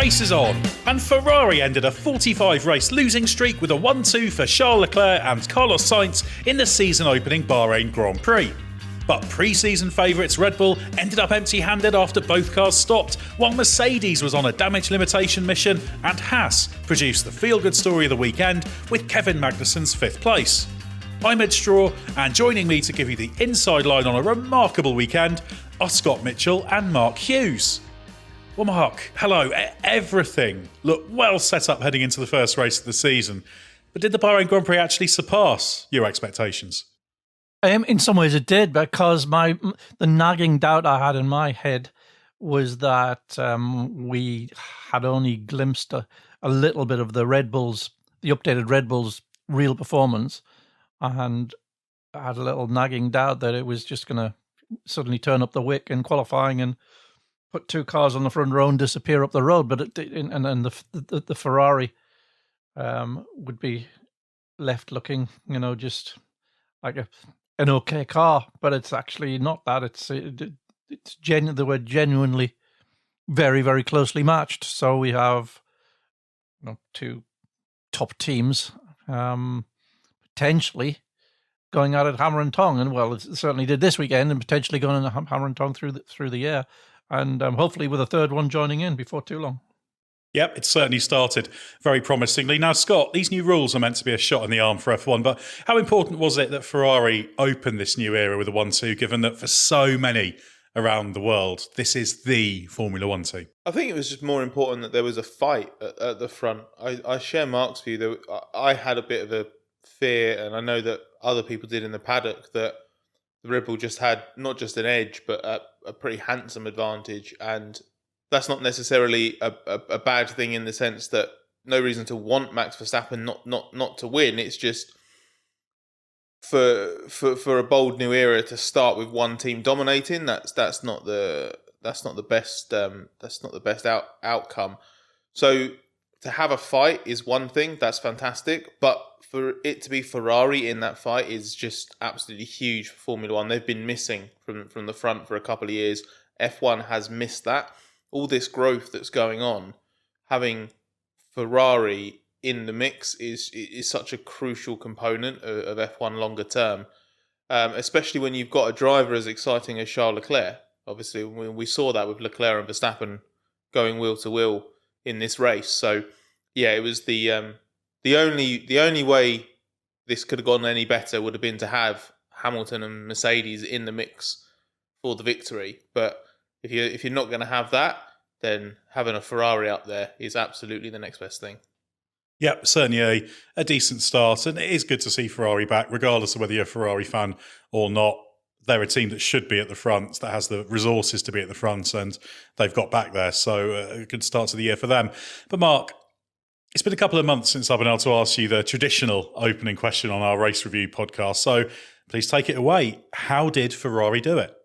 race is on, and Ferrari ended a 45-race losing streak with a 1-2 for Charles Leclerc and Carlos Sainz in the season-opening Bahrain Grand Prix. But pre-season favourites Red Bull ended up empty-handed after both cars stopped, while Mercedes was on a damage limitation mission, and Haas produced the feel-good story of the weekend with Kevin Magnussen's 5th place. I'm Edd Straw, and joining me to give you the inside line on a remarkable weekend are Scott Mitchell and Mark Hughes. Well, Mark, hello. Everything looked well set up heading into the first race of the season, but did the Bahrain Grand Prix actually surpass your expectations? In some ways it did, because the nagging doubt I had in my head was that we had only glimpsed a little bit of the updated Red Bull's real performance, and I had a little nagging doubt that it was just going to suddenly turn up the wick in qualifying and put two cars on the front row and disappear up the road. But the Ferrari would be left looking, just like an okay car, but it's actually not that. They were genuinely very, very closely matched. So we have two top teams potentially going at it hammer and tongue, and well, it certainly did this weekend, and potentially going hammer and tongue through the year, and hopefully with a third one joining in before too long. Yep, it certainly started very promisingly. Now, Scott, these new rules are meant to be a shot in the arm for F1, but how important was it that Ferrari opened this new era with a 1-2, given that for so many around the world, this is the Formula 1 team? I think it was just more important that there was a fight at the front. I share Mark's view. I had a bit of a fear, and I know that other people did in the paddock, that the Red Bull just had not just an edge, but a pretty handsome advantage, and that's not necessarily a bad thing in the sense that no reason to want Max Verstappen not to win. It's just for a bold new era to start with one team dominating. That's not the best outcome. So to have a fight is one thing, that's fantastic, but for it to be Ferrari in that fight is just absolutely huge for Formula 1. They've been missing from the front for a couple of years. F1 has missed that. All this growth that's going on, having Ferrari in the mix is such a crucial component of F1 longer term, especially when you've got a driver as exciting as Charles Leclerc. Obviously, we saw that with Leclerc and Verstappen going wheel to wheel in this race. So, yeah, it was the only way this could have gone any better would have been to have Hamilton and Mercedes in the mix for the victory. But if you're not going to have that, then having a Ferrari up there is absolutely the next best thing. Yep, certainly a decent start, and it is good to see Ferrari back, regardless of whether you're a Ferrari fan or not. They're a team that should be at the front, that has the resources to be at the front, and they've got back there, so a good start to the year for them. But Mark, it's been a couple of months since I've been able to ask you the traditional opening question on our race review podcast, so please take it away. How did Ferrari do it?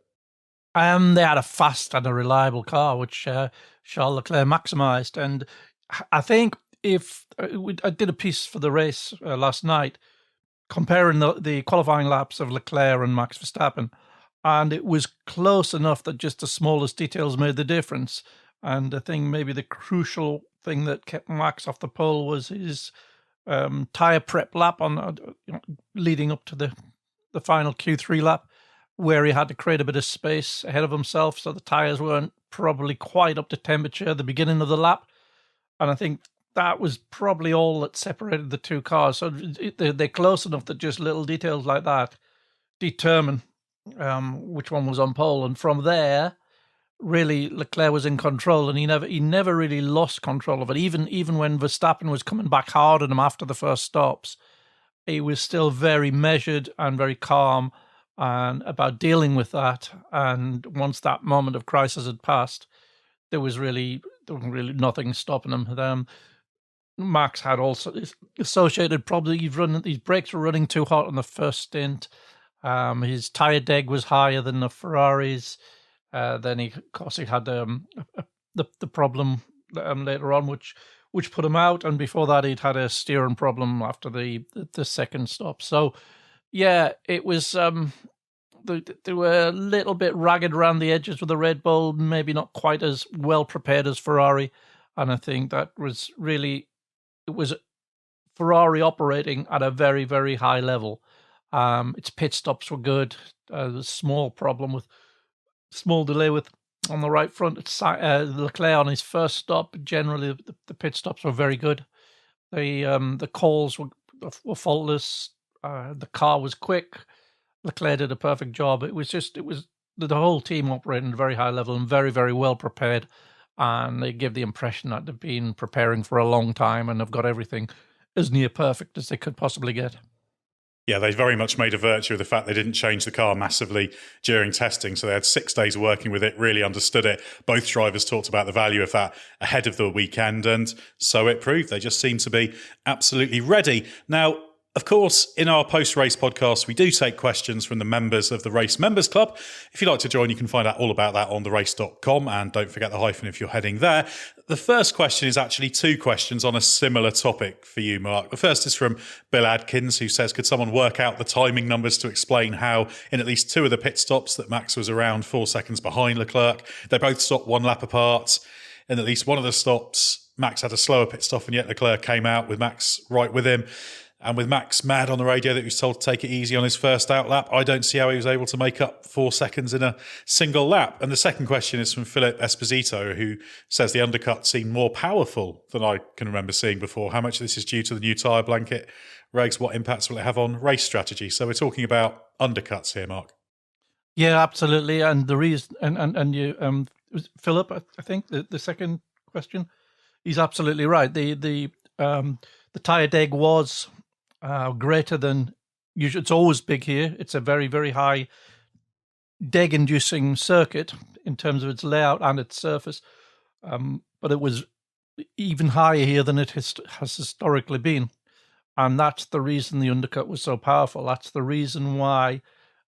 They had a fast and a reliable car, which Charles Leclerc maximised. And I think I did a piece for the race last night, comparing the qualifying laps of Leclerc and Max Verstappen, and it was close enough that just the smallest details made the difference. And I think maybe the crucial thing that kept Max off the pole was his tyre prep lap leading up to the final Q3 lap, where he had to create a bit of space ahead of himself, so the tyres weren't probably quite up to temperature at the beginning of the lap. And I think that was probably all that separated the two cars. So they're close enough that just little details like that determine which one was on pole. And from there, really, Leclerc was in control, and he never really lost control of it. Even when Verstappen was coming back hard at him after the first stops, he was still very measured and very calm and about dealing with that. And once that moment of crisis had passed, there was really nothing stopping him. Max had also associated probably his brakes were running too hot on the first stint. His tyre deg was higher than the Ferraris. Then he had the problem later on, which put him out. And before that, he'd had a steering problem after the second stop. So, yeah, it was. They were a little bit ragged around the edges with the Red Bull, maybe not quite as well prepared as Ferrari. And I think that was really, it was Ferrari operating at a very, very high level. Its pit stops were good. There's a small delay with on the right front. Leclerc on his first stop. Generally, the pit stops were very good. The calls were faultless. The car was quick. Leclerc did a perfect job. It was the whole team operating at a very high level and very, very well prepared. And they give the impression that they've been preparing for a long time and have got everything as near perfect as they could possibly get. Yeah, they very much made a virtue of the fact they didn't change the car massively during testing. So they had 6 days working with it, really understood it. Both drivers talked about the value of that ahead of the weekend. And so it proved. They just seemed to be absolutely ready. Now, of course, in our post-race podcast, we do take questions from the members of the Race Members Club. If you'd like to join, you can find out all about that on therace.com. And don't forget the hyphen if you're heading there. The first question is actually 2 questions on a similar topic for you, Mark. The first is from Bill Adkins, who says, could someone work out the timing numbers to explain how, in at least 2 of the pit stops, that Max was around 4 seconds behind Leclerc? They both stopped 1 lap apart. In at least one of the stops, Max had a slower pit stop, and yet Leclerc came out with Max right with him. And with Max mad on the radio that he was told to take it easy on his first out lap, I don't see how he was able to make up 4 seconds in a single lap. And the second question is from Philip Esposito, who says the undercut seemed more powerful than I can remember seeing before. How much of this is due to the new tyre blanket regs? What impacts will it have on race strategy? So we're talking about undercuts here, Mark. Yeah, absolutely. And the reason, and you, Philip, I think the second question, he's absolutely right. The tyre deg was greater than usual. It's always big here. It's a very, very high deg-inducing circuit in terms of its layout and its surface. But it was even higher here than it has historically been. And that's the reason the undercut was so powerful. That's the reason why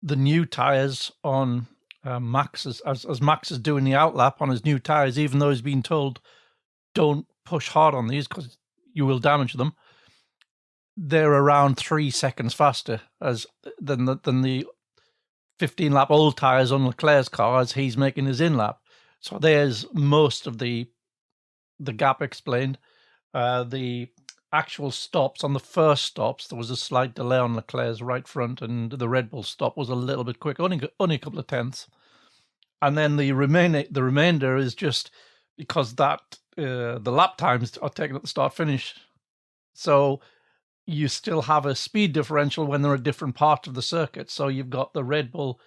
the new tyres on Max, as Max is doing the outlap on his new tyres, even though he's been told don't push hard on these because you will damage them, they're around 3 seconds faster than the 15-lap old tyres on Leclerc's car as he's making his in-lap. So there's most of the gap explained. The actual stops, on the first stops, there was a slight delay on Leclerc's right front, and the Red Bull stop was a little bit quick, only a couple of tenths. And then the remainder is just because that the lap times are taken at the start-finish. So you still have a speed differential when they're at different parts of the circuit. So you've got the Red Bull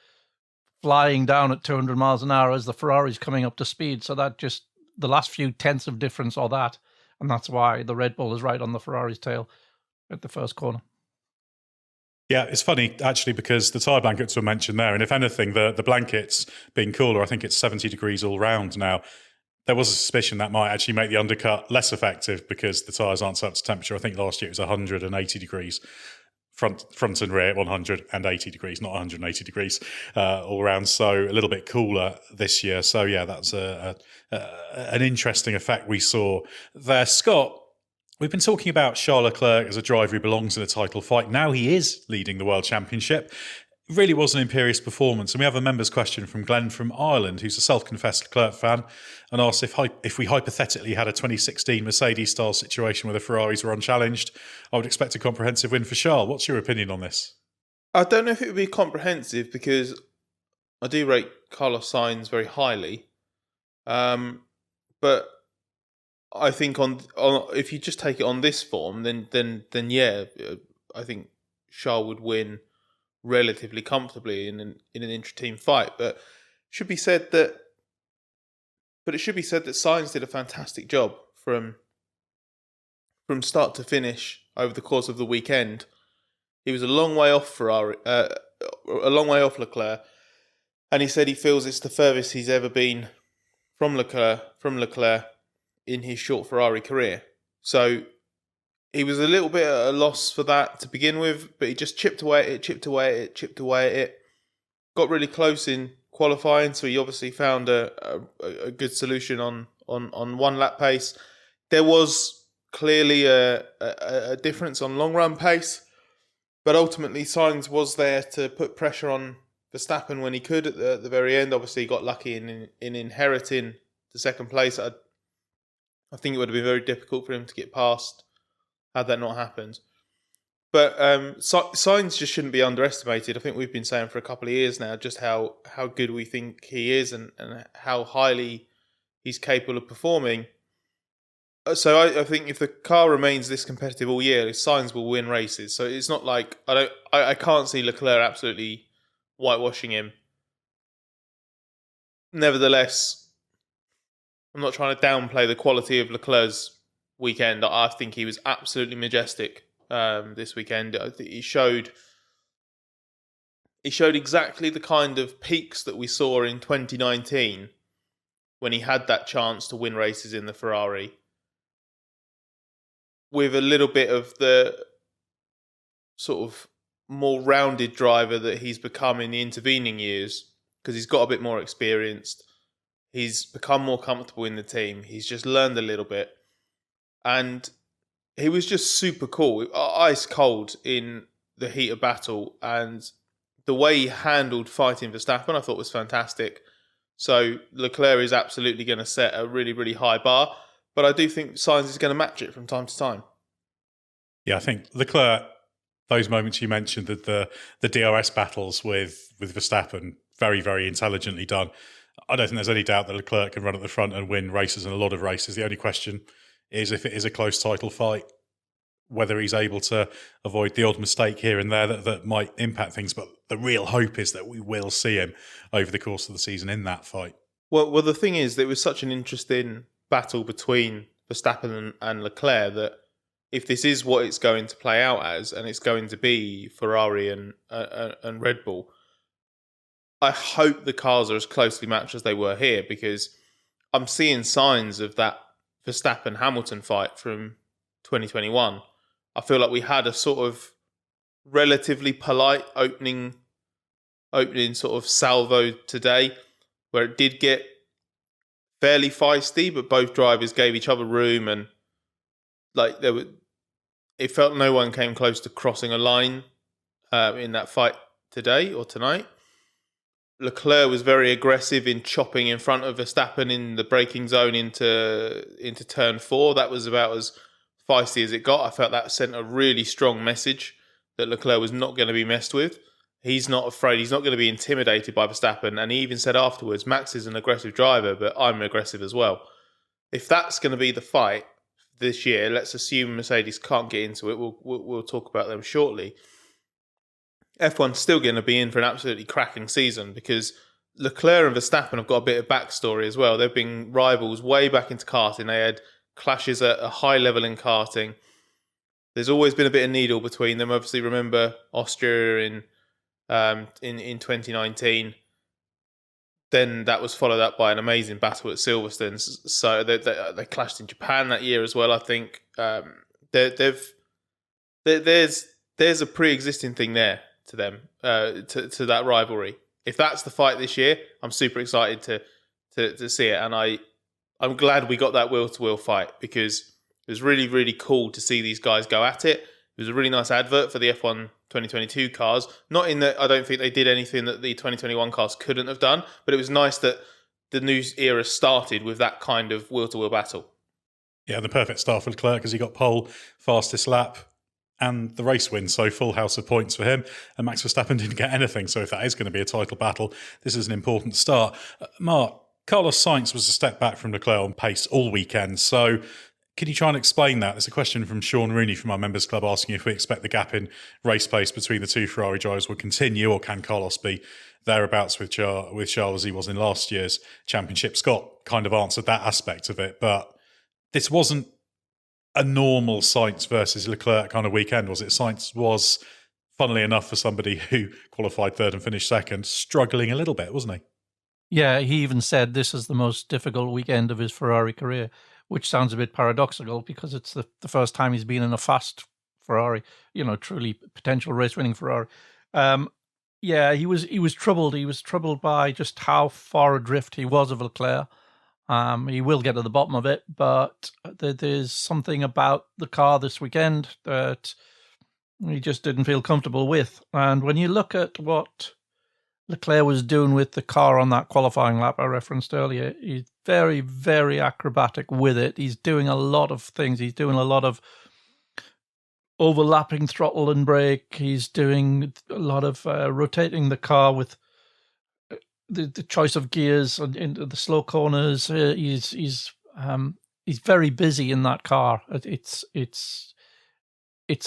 flying down at 200 miles an hour as the Ferrari's coming up to speed. So that just, the last few tenths of difference are that. And that's why the Red Bull is right on the Ferrari's tail at the first corner. Yeah, it's funny, actually, because the tyre blankets were mentioned there. And if anything, the blankets being cooler, I think it's 70 degrees all round now. There was a suspicion that might actually make the undercut less effective because the tyres aren't up to temperature. I think last year it was 180 degrees, front and rear, 180 degrees, not 180 degrees all around. So a little bit cooler this year. So yeah, that's an interesting effect we saw there. Scott, we've been talking about Charles Leclerc as a driver who belongs in a title fight. Now he is leading the World Championship. It really was an imperious performance. And we have a member's question from Glenn from Ireland, who's a self-confessed Leclerc fan, and asked if we hypothetically had a 2016 Mercedes-style situation where the Ferraris were unchallenged, I would expect a comprehensive win for Charles. What's your opinion on this? I don't know if it would be comprehensive because I do rate Carlos Sainz very highly. But I think on if you just take it on this form, then yeah, I think Charles would win relatively comfortably in an intra-team fight. But it should be said that Sainz did a fantastic job from start to finish over the course of the weekend. He was a long way off a long way off Leclerc, and he said he feels it's the furthest he's ever been from Leclerc in his short Ferrari career. So he was a little bit at a loss for that to begin with, but he just chipped away at it. Got really close in qualifying, so he obviously found a good solution on 1 lap pace. There was clearly a difference on long run pace, but ultimately Sainz was there to put pressure on Verstappen when he could at the very end. Obviously, he got lucky in inheriting the second place. I I think it would have been very difficult for him to get past had that not happened. But Sainz just shouldn't be underestimated. I think we've been saying for a couple of years now just how good we think he is and how highly he's capable of performing. So I think if the car remains this competitive all year, Sainz will win races. So it's not like I can't see Leclerc absolutely whitewashing him. Nevertheless, I'm not trying to downplay the quality of Leclerc's weekend. I think he was absolutely majestic this weekend. I think he showed exactly the kind of peaks that we saw in 2019 when he had that chance to win races in the Ferrari, with a little bit of the sort of more rounded driver that he's become in the intervening years, because he's got a bit more experienced. He's become more comfortable in the team. He's just learned a little bit. And he was just super cool, ice cold in the heat of battle. And the way he handled fighting Verstappen, I thought was fantastic. So Leclerc is absolutely going to set a really, really high bar. But I do think Sainz is going to match it from time to time. Yeah, I think Leclerc, those moments you mentioned, the DRS battles with Verstappen, very, very intelligently done. I don't think there's any doubt that Leclerc can run at the front and win races, and a lot of races. The only question is, if it is a close title fight, whether he's able to avoid the odd mistake here and there that might impact things. But the real hope is that we will see him over the course of the season in that fight. Well, the thing is, there was such an interesting battle between Verstappen and Leclerc that if this is what it's going to play out as, and it's going to be Ferrari and Red Bull, I hope the cars are as closely matched as they were here, because I'm seeing signs of that Verstappen-Hamilton fight from 2021. I feel like we had a sort of relatively polite opening sort of salvo today, where it did get fairly feisty, but both drivers gave each other room, and like it felt no one came close to crossing a line in that fight today or tonight. Leclerc was very aggressive in chopping in front of Verstappen in the braking zone into turn 4. That was about as feisty as it got. I felt that sent a really strong message that Leclerc was not going to be messed with. He's not afraid. He's not going to be intimidated by Verstappen. And he even said afterwards, Max is an aggressive driver, but I'm aggressive as well. If that's going to be the fight this year, let's assume Mercedes can't get into it. We'll talk about them shortly. F1's still going to be in for an absolutely cracking season, because Leclerc and Verstappen have got a bit of backstory as well. They've been rivals way back into karting. They had clashes at a high level in karting. There's always been a bit of needle between them. Obviously, remember Austria in 2019. Then that was followed up by an amazing battle at Silverstone. So they clashed in Japan that year as well. I think there's a pre-existing thing there to them, to that rivalry. If that's the fight this year, I'm super excited to see it, and I'm glad we got that wheel-to-wheel fight, because it was really, really cool to see these guys go at it. It was a really nice advert for the F1 2022 cars. Not in that I don't think they did anything that the 2021 cars couldn't have done, but it was nice that the new era started with that kind of wheel-to-wheel battle. Yeah, the perfect start for Leclerc, because he got pole, fastest lap, and the race win. So full house of points for him. And Max Verstappen didn't get anything. So if that is going to be a title battle, this is an important start. Mark, Carlos Sainz was a step back from Leclerc on pace all weekend. So can you try and explain that? There's a question from Sean Rooney from our members club asking if we expect the gap in race pace between the two Ferrari drivers will continue, or can Carlos be thereabouts with Charles as he was in last year's championship? Scott kind of answered that aspect of it, but this wasn't a normal Sainz versus Leclerc kind of weekend, was it? Sainz was, funnily enough, for somebody who qualified third and finished second, struggling a little bit, wasn't he? Yeah, he even said this is the most difficult weekend of his Ferrari career, which sounds a bit paradoxical, because it's the first time he's been in a fast Ferrari, truly potential race-winning Ferrari. Yeah, he was troubled. He was troubled by just how far adrift he was of Leclerc. He will get to the bottom of it, but there's something about the car this weekend that he just didn't feel comfortable with. And when you look at what Leclerc was doing with the car on that qualifying lap I referenced earlier. He's very, very acrobatic with it. He's doing a lot of things. He's doing a lot of overlapping throttle and brake. He's doing a lot of rotating the car with the choice of gears into the slow corners. He's very busy in that car. It's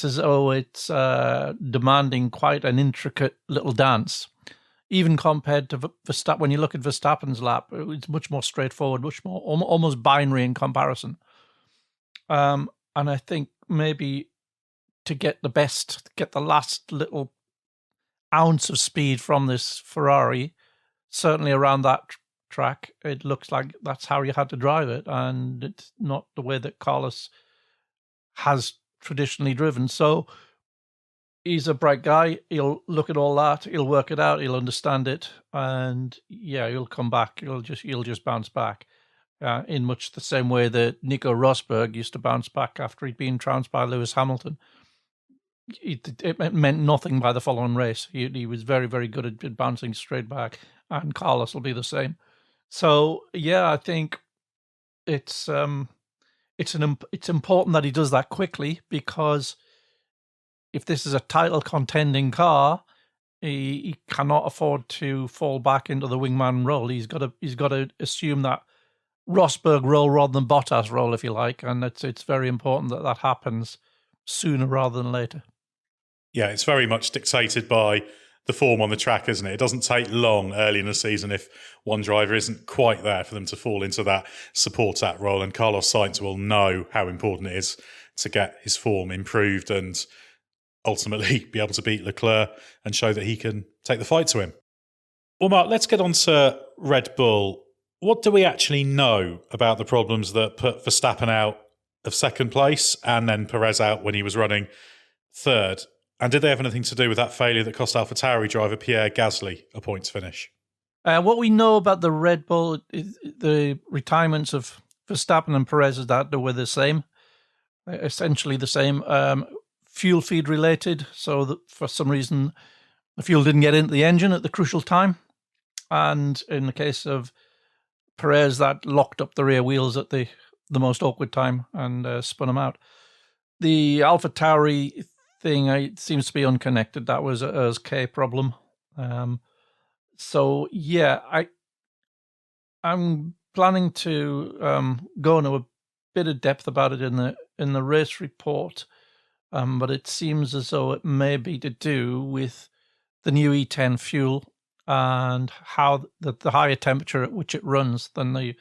as though it's demanding quite an intricate little dance, even compared to Verstappen. When you look at Verstappen's lap, it's much more straightforward, much more almost binary in comparison. And I think maybe to get the last little ounce of speed from this Ferrari, certainly around that track, it looks like that's how you had to drive it, and it's not the way that Carlos has traditionally driven. So he's a bright guy. He'll look at all that. He'll work it out. He'll understand it, and yeah, he'll come back. He'll just bounce back in much the same way that Nico Rosberg used to bounce back after he'd been trounced by Lewis Hamilton. It meant nothing by the following race. He was very, very good at bouncing straight back, and Carlos will be the same. So yeah, I think it's important that he does that quickly, because if this is a title contending car, he cannot afford to fall back into the wingman role. He's got to assume that Rosberg role rather than Bottas role, if you like, and it's very important that happens sooner rather than later. Yeah, it's very much dictated by the form on the track, isn't it? It doesn't take long early in the season if one driver isn't quite there for them to fall into that support act role. And Carlos Sainz will know how important it is to get his form improved and ultimately be able to beat Leclerc and show that he can take the fight to him. Well, Mark, let's get on to Red Bull. What do we actually know about the problems that put Verstappen out of second place and then Perez out when he was running third? And did they have anything to do with that failure that cost AlphaTauri driver Pierre Gasly a points finish? What we know about the Red Bull, the retirements of Verstappen and Perez, is that they were the same, essentially the same, fuel feed related. So that for some reason, the fuel didn't get into the engine at the crucial time. And in the case of Perez, that locked up the rear wheels at the most awkward time and spun them out. The AlphaTauri thing, it seems to be unconnected. That was a ERS-K problem. So yeah, I'm planning to go into a bit of depth about it in the race report, but it seems as though it may be to do with the new E10 fuel and how the higher temperature at which it runs than the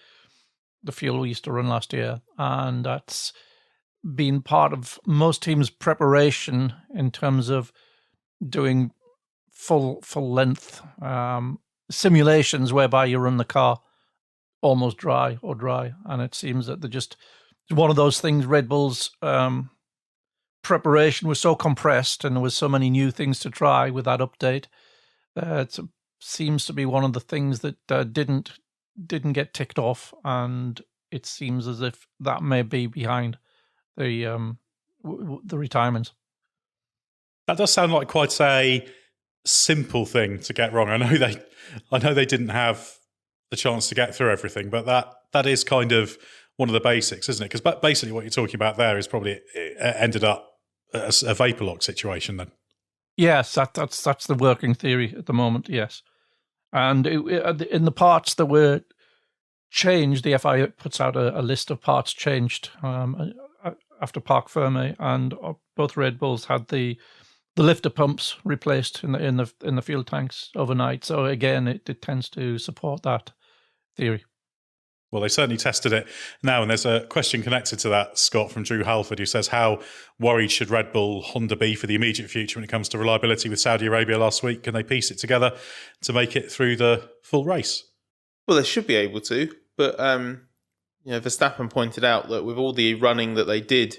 fuel we used to run last year, and that's been part of most teams' preparation in terms of doing full length simulations whereby you run the car almost dry, and it seems that they're just one of those things. Red Bull's preparation was so compressed, and there was so many new things to try with that update. It seems to be one of the things that didn't get ticked off, and it seems as if that may be behind the retirement. That does sound like quite a simple thing to get wrong. I know they didn't have the chance to get through everything, but that is kind of one of the basics, isn't it? Because basically what you're talking about there is probably it ended up as a vapor lock situation then. Yes, that's the working theory at the moment, yes. And in the parts that were changed, the FIA puts out a list of parts changed after Parc Fermé, and both Red Bulls had the lifter pumps replaced in the fuel tanks overnight. So again, it tends to support that theory. Well, they certainly tested it now, and there's a question connected to that, Scott, from Drew Halford, who says, how worried should Red Bull Honda be for the immediate future when it comes to reliability with Saudi Arabia last week? Can they piece it together to make it through the full race? Well, they should be able to, but Verstappen pointed out that with all the running that they did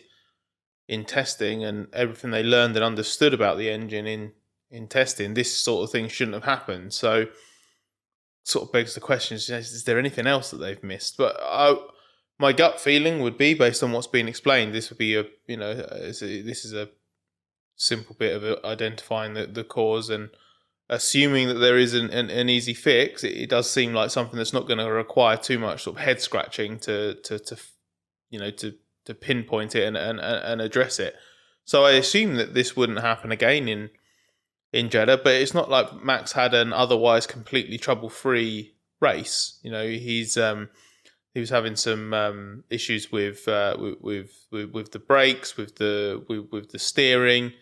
in testing and everything they learned and understood about the engine in testing, this sort of thing shouldn't have happened. So sort of begs the question, is there anything else that they've missed? But my gut feeling would be, based on what's been explained, this would be this is a simple bit of identifying the cause and assuming that there is an easy fix, it does seem like something that's not going to require too much sort of head scratching to pinpoint it and address it. So I assume that this wouldn't happen again in Jeddah, but it's not like Max had an otherwise completely trouble-free race. He was having some issues with the brakes, with the steering.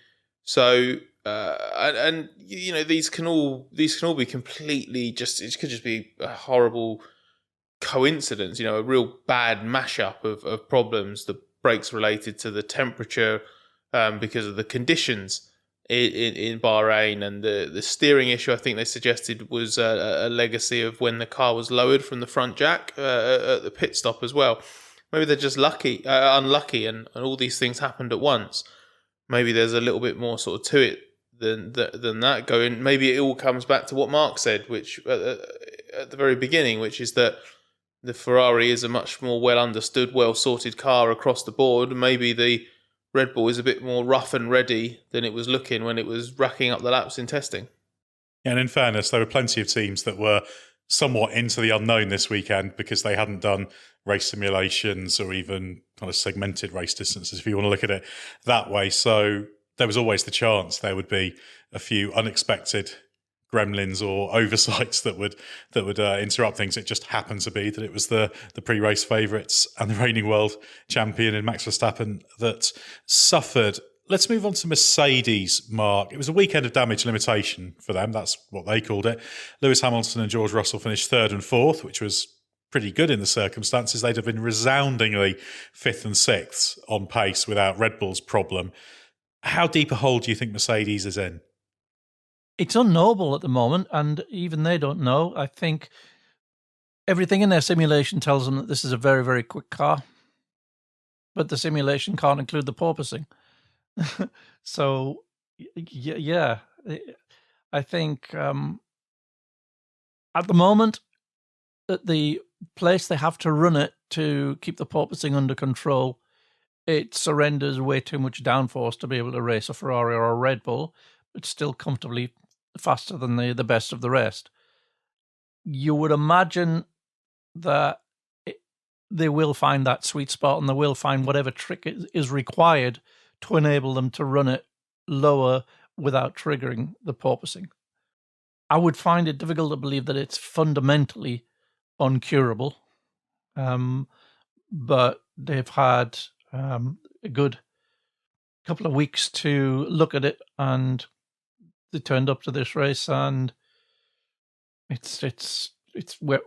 So these can all be completely it could just be a horrible coincidence. A real bad mashup of problems. The brakes related to the temperature because of the conditions in Bahrain, and the steering issue, I think they suggested, was a legacy of when the car was lowered from the front jack at the pit stop as well. Maybe they're just unlucky, and all these things happened at once. Maybe there's a little bit more sort of to it than that going. Maybe it all comes back to what Mark said, which at the very beginning, which is that the Ferrari is a much more well understood, well sorted car across the board. Maybe the Red Bull is a bit more rough and ready than it was looking when it was racking up the laps in testing. And in fairness, there were plenty of teams that were somewhat into the unknown this weekend because they hadn't done race simulations or even kind of segmented race distances, if you want to look at it that way. So there was always the chance there would be a few unexpected gremlins or oversights that would interrupt things. It just happened to be that it was the pre-race favourites and the reigning world champion in Max Verstappen that suffered. Let's move on to Mercedes, Mark. It was a weekend of damage limitation for them. That's what they called it. Lewis Hamilton and George Russell finished 3rd and 4th, which was pretty good in the circumstances. They'd have been resoundingly 5th and 6th on pace without Red Bull's problem. How deep a hole do you think Mercedes is in? It's unknowable at the moment, and even they don't know. I think everything in their simulation tells them that this is a very, very quick car, but the simulation can't include the porpoising. So, yeah, I think at the moment, at the place they have to run it to keep the porpoising under control, it surrenders way too much downforce to be able to race a Ferrari or a Red Bull, but still comfortably faster than the best of the rest. You would imagine that they will find that sweet spot, and they will find whatever trick is required to enable them to run it lower without triggering the porpoising. I would find it difficult to believe that it's fundamentally uncurable, but they've had a good couple of weeks to look at it, and they turned up to this race, and it's where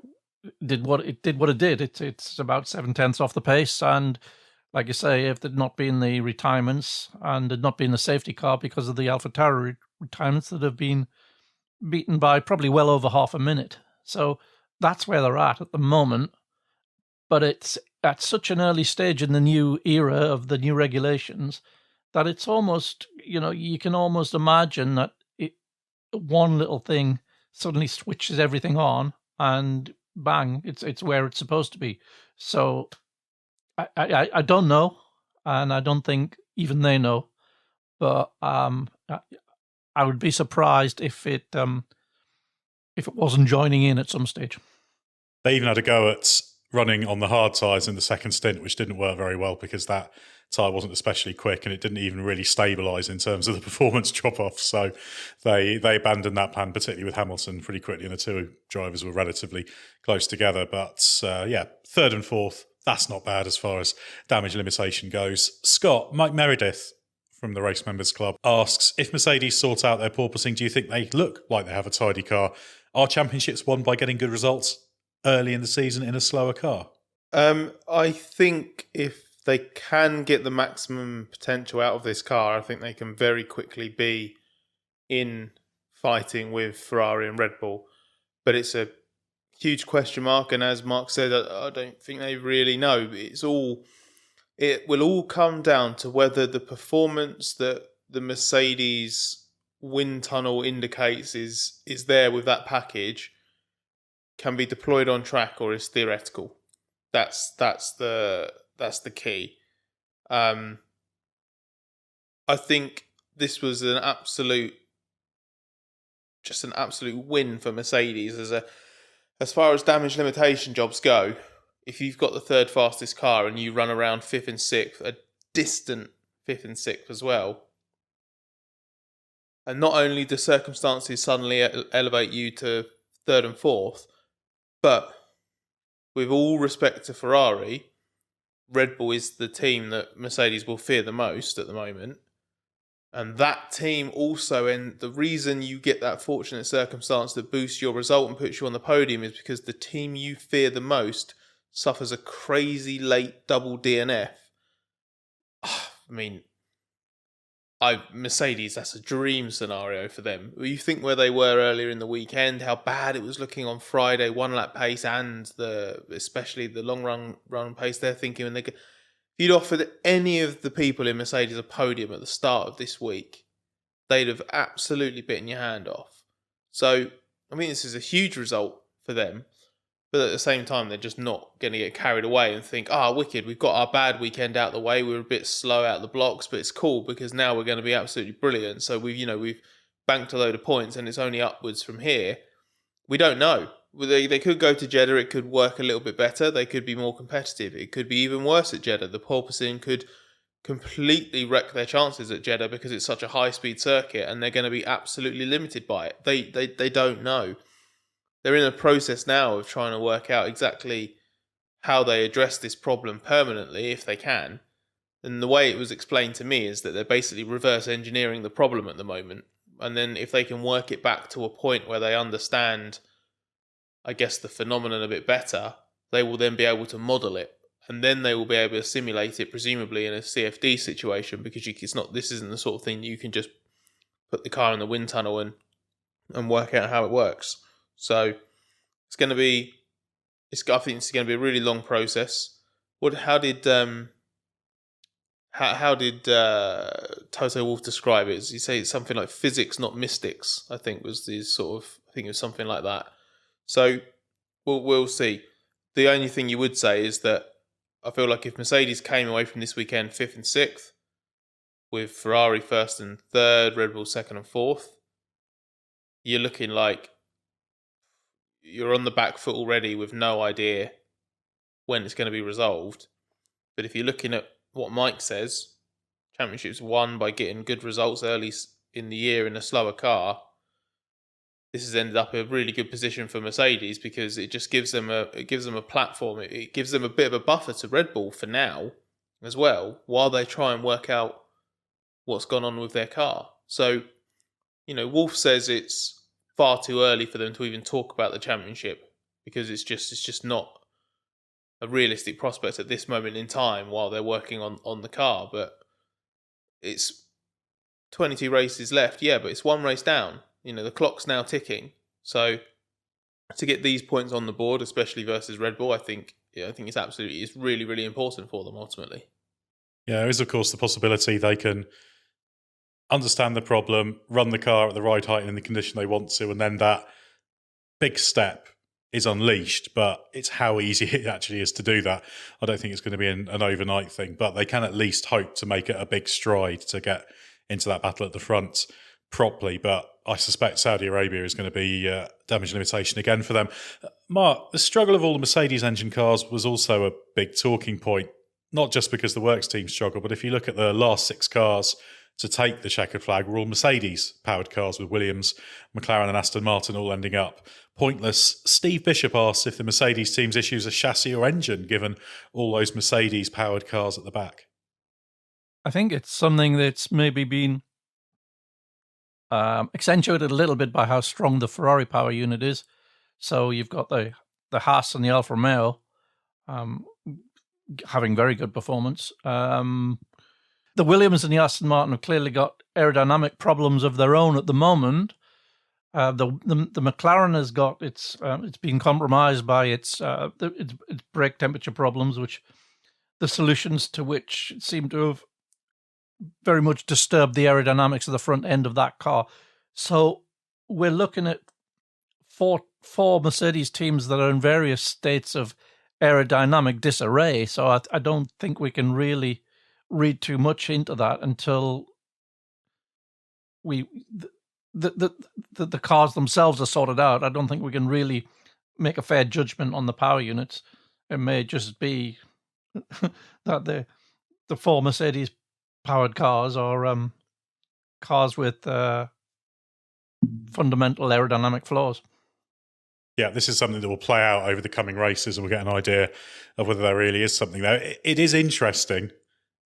did what it did. It's about 7/10 off the pace, and like you say, if there'd not been the retirements and there'd not been the safety car because of the AlphaTauri retirements that have been beaten by probably well over half a minute. So that's where they're at the moment. But it's at such an early stage in the new era of the new regulations that it's almost, you can almost imagine that one little thing suddenly switches everything on, and bang, it's where it's supposed to be. So I don't know, and I don't think even they know. But I would be surprised if it wasn't joining in at some stage. They even had a go at running on the hard tyres in the second stint, which didn't work very well because that tyre wasn't especially quick and it didn't even really stabilise in terms of the performance drop-off. So they abandoned that plan, particularly with Hamilton, pretty quickly, and the two drivers were relatively close together. But 3rd and 4th, that's not bad as far as damage limitation goes. Scott, Mike Meredith from the Race Members Club asks, if Mercedes sort out their porpoising, do you think they look like they have a tidy car? Are championships won by getting good results early in the season in a slower car? I think if they can get the maximum potential out of this car, I think they can very quickly be in fighting with Ferrari and Red Bull. But it's a huge question mark, and as Mark said, I don't think they really know. It will all come down to whether the performance that the Mercedes wind tunnel indicates is there with that package can be deployed on track or is theoretical. That's the key. I think this was an absolute just an absolute win for Mercedes as far as damage limitation jobs go. If you've got the third fastest car and you run around 5th and 6th, a distant 5th and 6th as well, and not only do circumstances suddenly elevate you to 3rd and 4th, but with all respect to Ferrari, Red Bull is the team that Mercedes will fear the most at the moment. And that team also, and the reason you get that fortunate circumstance that boosts your result and puts you on the podium is because the team you fear the most suffers a crazy late double DNF. I mean, Mercedes, that's a dream scenario for them. You think where they were earlier in the weekend, how bad it was looking on Friday, 1 lap pace and especially the long run pace. They're thinking when if you'd offered any of the people in Mercedes a podium at the start of this week, they'd have absolutely bitten your hand off. So, I mean, this is a huge result for them. But at the same time, they're just not going to get carried away and think, wicked, we've got our bad weekend out of the way. We were a bit slow out of the blocks, but it's cool because now we're going to be absolutely brilliant. So we've banked a load of points and it's only upwards from here. We don't know. They could go to Jeddah. It could work a little bit better. They could be more competitive. It could be even worse at Jeddah. The porpoising could completely wreck their chances at Jeddah because it's such a high-speed circuit and they're going to be absolutely limited by it. They don't know. They're in a process now of trying to work out exactly how they address this problem permanently, if they can. And the way it was explained to me is that they're basically reverse engineering the problem at the moment. And then if they can work it back to a point where they understand, I guess, the phenomenon a bit better, they will then be able to model it. And then they will be able to simulate it, presumably in a CFD situation, because this isn't the sort of thing you can just put the car in the wind tunnel and work out how it works. So it's going to be, I think it's going to be a really long process. How did Toto Wolff describe it? He say it's something like physics, not mystics. I think was the I think it was something like that. So we'll see. The only thing you would say is that I feel like if Mercedes came away from this weekend 5th and 6th, with Ferrari 1st and 3rd, Red Bull 2nd and 4th, you're looking like you're on the back foot already with no idea when it's going to be resolved. But if you're looking at what Mike says, championships won by getting good results early in the year in a slower car, this has ended up a really good position for Mercedes because it just gives them a platform. It gives them a bit of a buffer to Red Bull for now as well, while they try and work out what's gone on with their car. So, Wolff says it's far too early for them to even talk about the championship because it's just not a realistic prospect at this moment in time while they're working on the car. But it's 22 races left, but it's 1 race down. The clock's now ticking. So to get these points on the board, especially versus Red Bull, I think it's really, really important for them ultimately. Yeah, there is of course the possibility they can understand the problem, run the car at the right height and in the condition they want to, and then that big step is unleashed. But it's how easy it actually is to do that. I don't think it's going to be an overnight thing, but they can at least hope to make it a big stride to get into that battle at the front properly. But I suspect Saudi Arabia is going to be damage limitation again for them. Mark, the struggle of all the Mercedes engine cars was also a big talking point, not just because the works team struggled, but if you look at the last 6 cars to take the checkered flag were all Mercedes-powered cars, with Williams, McLaren and Aston Martin all ending up pointless. Steve Bishop asks if the Mercedes team's issues are chassis or engine, given all those Mercedes-powered cars at the back. I think it's something that's maybe been accentuated a little bit by how strong the Ferrari power unit is. So you've got the Haas and the Alfa Romeo having very good performance. The Williams and the Aston Martin have clearly got aerodynamic problems of their own at the moment. The McLaren has got it's been compromised by its brake temperature problems, which the solutions to which seem to have very much disturbed the aerodynamics of the front end of that car. So we're looking at four Mercedes teams that are in various states of aerodynamic disarray. So I don't think we can really read too much into that until the the cars themselves are sorted out, I don't think we can really make a fair judgment on the power units. It may just be that the four Mercedes powered cars are cars with fundamental aerodynamic flaws. Yeah, this is something that will play out over the coming races, and we'll get an idea of whether there really is something there. It is interesting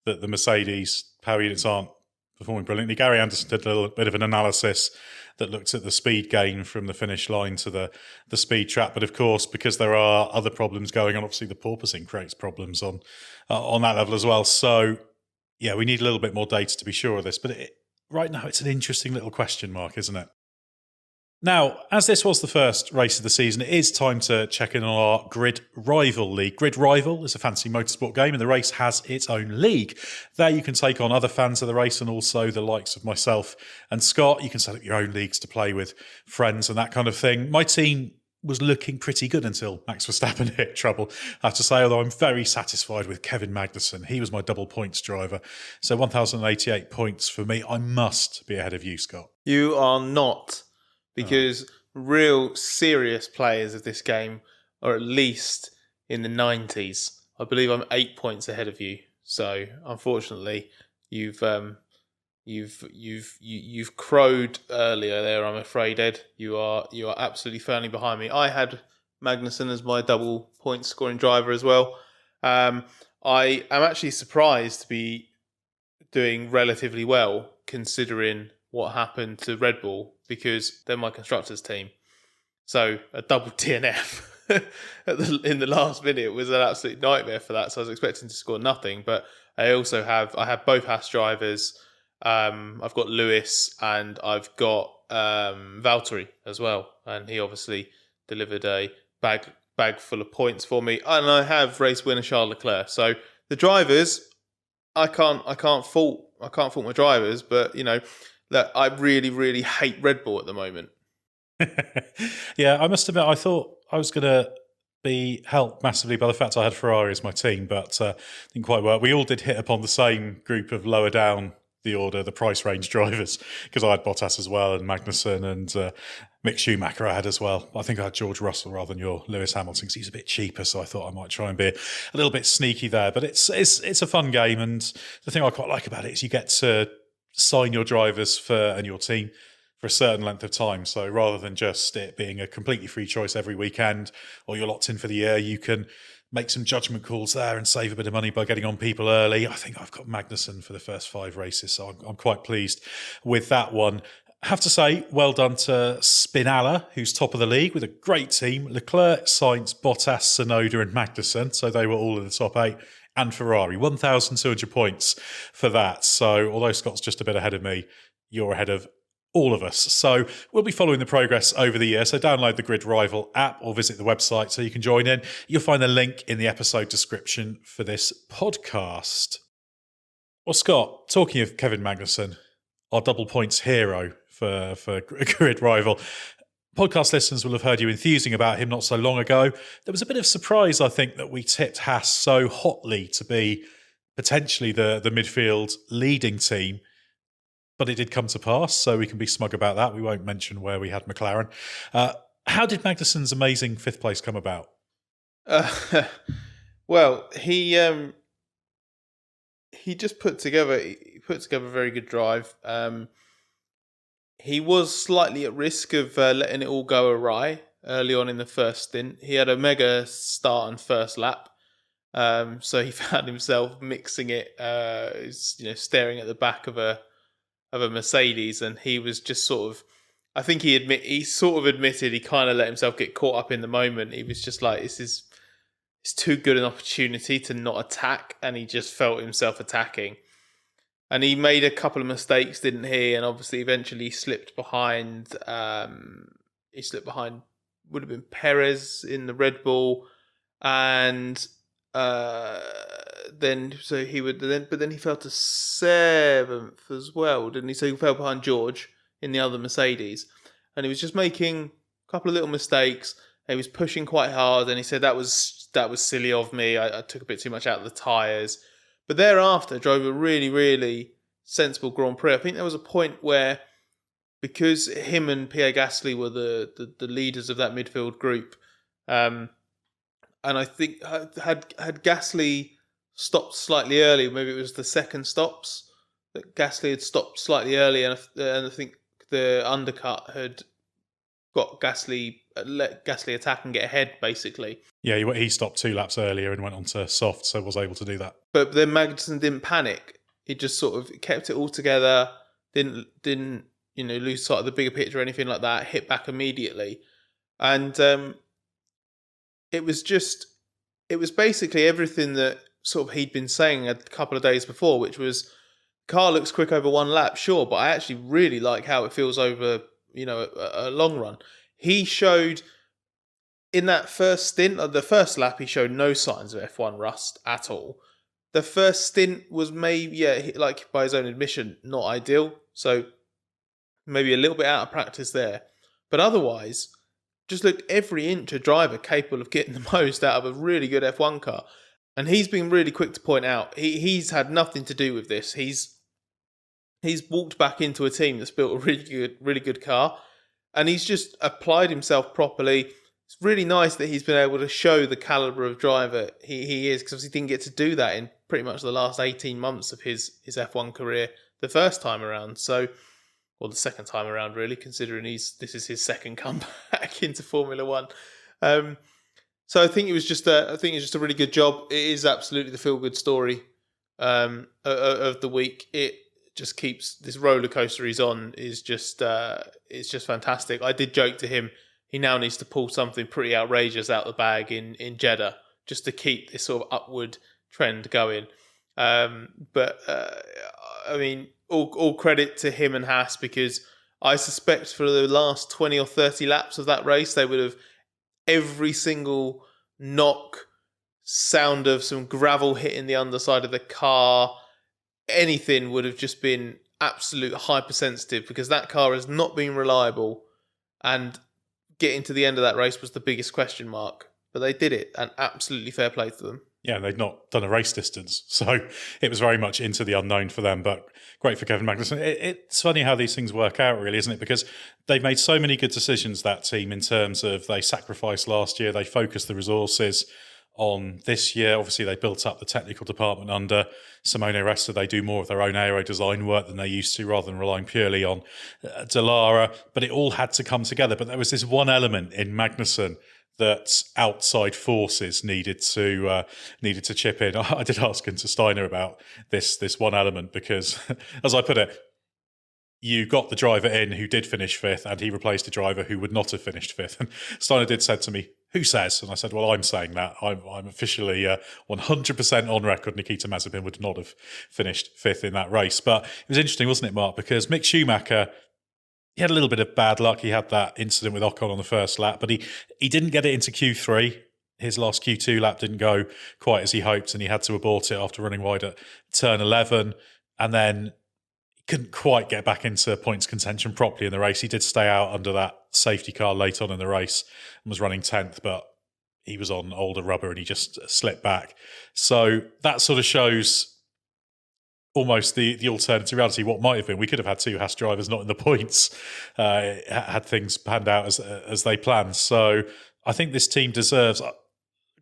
that the Mercedes power units aren't performing brilliantly. Gary Anderson did a little bit of an analysis that looked at the speed gain from the finish line to the speed trap. But of course, because there are other problems going on, obviously the porpoising creates problems on that level as well. So, yeah, we need a little bit more data to be sure of this. But right now, it's an interesting little question mark, isn't it? Now, as this was the first race of the season, it is time to check in on our Grid Rival League. Grid Rival is a fancy motorsport game, and the race has its own league. There you can take on other fans of the race and also the likes of myself and Scott. You can set up your own leagues to play with friends and that kind of thing. My team was looking pretty good until Max Verstappen hit trouble, I have to say, although I'm very satisfied with Kevin Magnussen. He was my double points driver. So 1,088 points for me. I must be ahead of you, Scott. You are not. Because real serious players of this game are at least in the 90s. I believe I'm 8 points ahead of you. So unfortunately, you've crowed earlier there. I'm afraid, Ed. You are absolutely firmly behind me. I had Magnussen as my double point scoring driver as well. I am actually surprised to be doing relatively well considering what happened to Red Bull, because they're my constructors team. So a double DNF in the last minute was an absolute nightmare for that. So I was expecting to score nothing, but I have both Haas drivers. I've got Lewis and I've got Valtteri as well, and he obviously delivered a bag full of points for me. And I have race winner Charles Leclerc. So the drivers, I can't fault my drivers, but you know. That I really, really hate Red Bull at the moment. Yeah, I must admit, I thought I was going to be helped massively by the fact I had Ferrari as my team, but didn't quite work. We all did hit upon the same group of lower down the order, the price range drivers, because I had Bottas as well, and Magnussen, and Mick Schumacher I had as well. I think I had George Russell rather than your Lewis Hamilton, because he's a bit cheaper, so I thought I might try and be a little bit sneaky there. But it's a fun game, and the thing I quite like about it is you get to sign your drivers and your team for a certain length of time. So rather than just it being a completely free choice every weekend, or you're locked in for the year, you can make some judgment calls there and save a bit of money by getting on people early. I think I've got Magnussen for the first 5 races, so I'm quite pleased with that one. I have to say, well done to Spinalla, who's top of the league with a great team. Leclerc, Sainz, Bottas, Tsunoda and Magnussen. So they were all in the top 8. And Ferrari, 1,200 points for that. So although Scott's just a bit ahead of me, you're ahead of all of us. So we'll be following the progress over the year. So download the Grid Rival app or visit the website so you can join in. You'll find the link in the episode description for this podcast. Well, Scott, talking of Kevin Magnussen, our double points hero for Grid Rival, podcast listeners will have heard you enthusing about him not so long ago. There was a bit of surprise, I think, that we tipped Haas so hotly to be potentially the midfield leading team, but it did come to pass, so we can be smug about that. We won't mention where we had McLaren. How did Magnussen's amazing 5th place come about? Well, he just put together a very good drive. He was slightly at risk of letting it all go awry early on in the first stint. He had a mega start and first lap, so he found himself mixing it, staring at the back of a Mercedes, and he was just sort of. I think he admitted he kind of let himself get caught up in the moment. He was just like, it's too good an opportunity to not attack, and he just felt himself attacking. And he made a couple of mistakes, didn't he? And obviously eventually slipped behind. He slipped behind, would have been Perez in the Red Bull. And then he fell to 7th as well, didn't he? So he fell behind George in the other Mercedes. And he was just making a couple of little mistakes. He was pushing quite hard, and he said that was silly of me. I took a bit too much out of the tyres. But thereafter, drove a really, really sensible Grand Prix. I think there was a point where because him and Pierre Gasly were the leaders of that midfield group. And I think had Gasly stopped slightly early, maybe it was the second stops that Gasly had stopped slightly early, and I think the undercut had got let Gasly attack and get ahead, basically. Yeah, he stopped 2 laps earlier and went on to soft, so was able to do that. But then Magnussen didn't panic. He just sort of kept it all together, didn't lose sight of the bigger picture or anything like that, hit back immediately. And it was basically everything that sort of he'd been saying a couple of days before, which was, car looks quick over 1 lap, sure, but I actually really like how it feels over, a long run. He showed in that first stint, the first lap, he showed no signs of F1 rust at all. The first stint was maybe, like by his own admission, not ideal. So maybe a little bit out of practice there. But otherwise, just looked every inch a driver capable of getting the most out of a really good F1 car. And he's been really quick to point out, he's had nothing to do with this. He's walked back into a team that's built a really good car, and he's just applied himself properly. It's really nice that he's been able to show the caliber of driver he is, because he didn't get to do that in pretty much the last 18 months of his F1 career the first time around. So, or the second time around, really, considering this is his second comeback into Formula One. So I think it was just a really good job. It is absolutely the feel-good story of the week. It just keeps this roller coaster he's on is just it's just fantastic. I did joke to him, he now needs to pull something pretty outrageous out the bag in Jeddah just to keep this sort of upward trend going. But I mean, all credit to him and Haas, because I suspect for the last 20 or 30 laps of that race, they would have every single knock, sound of some gravel hitting the underside of the car, anything would have just been absolute hypersensitive, because that car has not been reliable, and getting to the end of that race was the biggest question mark. But they did it, and absolutely fair play to them. Yeah, they'd not done a race distance, so it was very much into the unknown for them, but great for Kevin Magnussen. It's funny how these things work out, really, isn't it? Because they've made so many good decisions, that team, in terms of they sacrificed last year, they focused the resources on this year. Obviously, they built up the technical department under Simone Resta. They do more of their own aero design work than they used to, rather than relying purely on Dallara. But it all had to come together. But there was this one element in Magnussen that outside forces needed to chip in. I did ask Gunther Steiner about this one element, because, as I put it, you got the driver in who did finish fifth, and he replaced a driver who would not have finished fifth. And Steiner did said to me, "Who says?" And I said, "Well, I'm saying that. I'm officially 100% on record. Nikita Mazepin would not have finished fifth in that race." But it was interesting, wasn't it, Mark? Because Mick Schumacher, he had a little bit of bad luck. He had that incident with Ocon on the first lap, but he didn't get it into Q3. His last Q2 lap didn't go quite as he hoped, and he had to abort it after running wide at turn 11. And then he couldn't quite get back into points contention properly in the race. He did stay out under that safety car late on in the race and was running 10th, but he was on older rubber and he just slipped back. So that sort of shows almost the alternative reality, what might have been. We could have had 2 Haas drivers not in the points had things panned out as they planned. So I think this team deserves...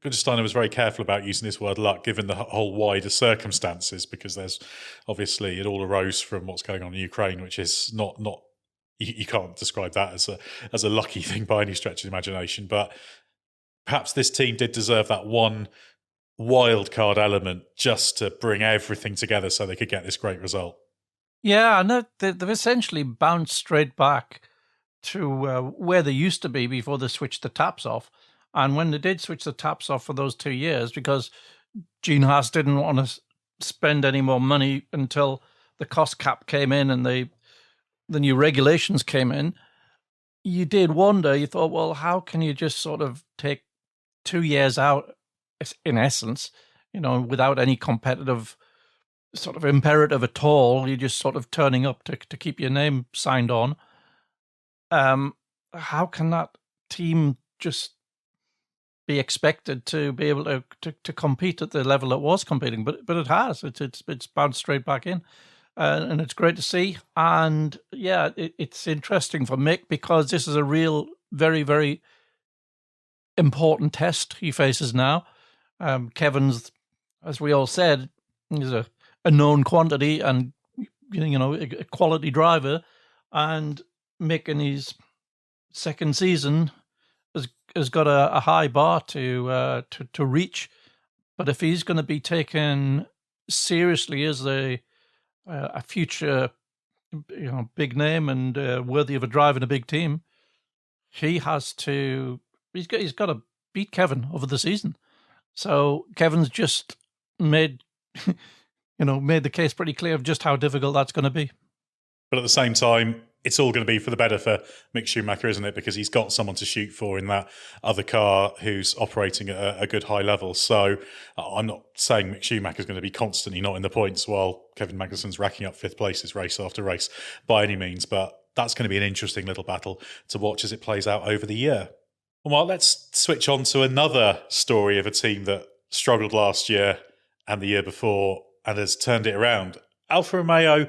Gunther Steiner was very careful about using this word luck, given the whole wider circumstances, because there's obviously, it all arose from what's going on in Ukraine, which is not you can't describe that as a lucky thing by any stretch of the imagination. But perhaps this team did deserve that one wild card element just to bring everything together so they could get this great result. Yeah, and they've essentially bounced straight back to where they used to be before they switched the taps off. And when they did switch the taps off for those 2 years, because Gene Haas didn't want to spend any more money until the cost cap came in and the new regulations came in, you did wonder, you thought, well, how can you just sort of take 2 years out, in essence, without any competitive sort of imperative at all? You're just sort of turning up to keep your name signed on. How can that team just be expected to be able to compete at the level it was competing? But it has. It's bounced straight back in. and it's great to see. And yeah, it's interesting for Mick because this is a real, very, very important test he faces now. Kevin's, as we all said, is a known quantity and a quality driver, and Mick in his second season has got a high bar to reach. But if he's going to be taken seriously as a future, big name and worthy of a drive in a big team, he has to. He's got to beat Kevin over the season. So Kevin's just made the case pretty clear of just how difficult that's going to be. But at the same time, it's all going to be for the better for Mick Schumacher, isn't it? Because he's got someone to shoot for in that other car who's operating at a good high level. So I'm not saying Mick Schumacher's going to be constantly not in the points while Kevin Magnussen's racking up fifth places race after race by any means. But that's going to be an interesting little battle to watch as it plays out over the year. Well, let's switch on to another story of a team that struggled last year and the year before and has turned it around. Alfa Romeo,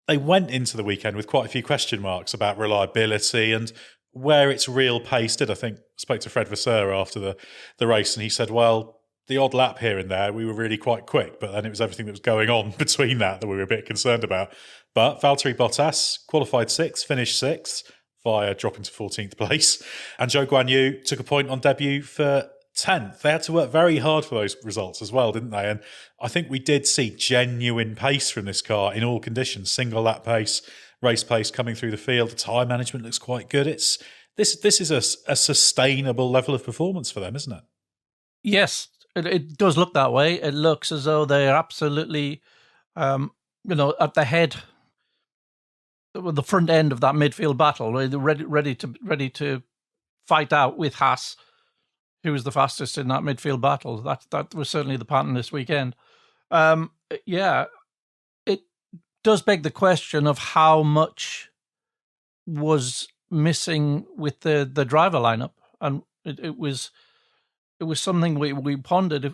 they went into the weekend with quite a few question marks about reliability and where its real pace did. I think I spoke to Fred Vasseur after the race and he said, well, the odd lap here and there, we were really quite quick, but then it was everything that was going on between that we were a bit concerned about. But Valtteri Bottas qualified sixth, finished sixth, via dropping to 14th place. And Zhou Guanyu took a point on debut for 10th. They had to work very hard for those results as well, didn't they? And I think we did see genuine pace from this car in all conditions. Single lap pace, race pace coming through the field. The tyre management looks quite good. This is a sustainable level of performance for them, isn't it? Yes, it does look that way. It looks as though they're absolutely, at the head, the front end of that midfield battle, ready to fight out with Haas, who was the fastest in that midfield battle. That was certainly the pattern this weekend. It does beg the question of how much was missing with the driver lineup, and it was something we pondered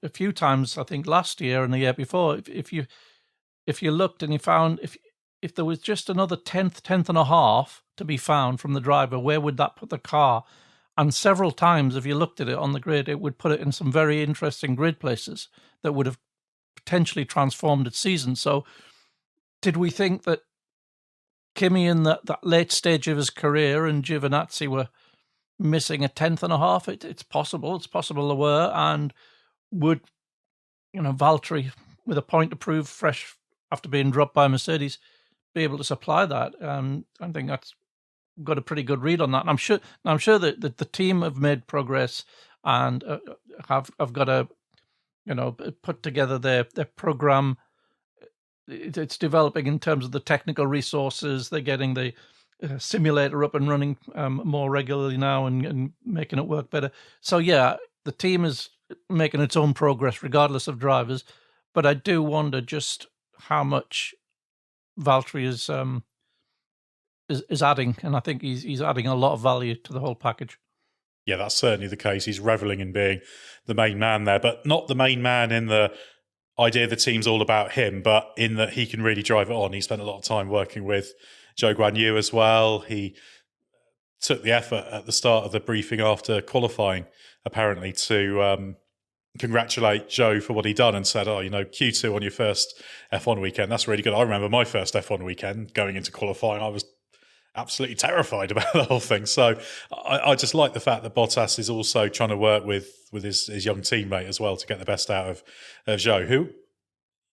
a few times. I think last year and the year before. If you looked and you found if there was just another tenth and a half to be found from the driver, where would that put the car? And several times, if you looked at it on the grid, it would put it in some very interesting grid places that would have potentially transformed its season. So did we think that Kimi in that late stage of his career and Giovinazzi were missing a tenth and a half? It's possible. It's possible they were. And would, Valtteri, with a point to prove fresh after being dropped by Mercedes, be able to supply that? I think that's got a pretty good read on that. And I'm sure that the team have made progress and have got to, put together their program. It's developing in terms of the technical resources. They're getting the simulator up and running more regularly now and making it work better. So yeah, the team is making its own progress regardless of drivers. But I do wonder just how much Valtteri is adding, and I think he's adding a lot of value to the whole package. Yeah, that's certainly the case. He's revelling in being the main man there, but not the main man in the idea the team's all about him, but in that he can really drive it on. He spent a lot of time working with Zhou Guanyu as well. He took the effort at the start of the briefing after qualifying, apparently, to congratulate Zhou for what he'd done and said, Q2 on your first F1 weekend, that's really good. I remember my first F1 weekend going into qualifying. I was absolutely terrified about the whole thing. So I just like the fact that Bottas is also trying to work with his young teammate as well to get the best out of Zhou, who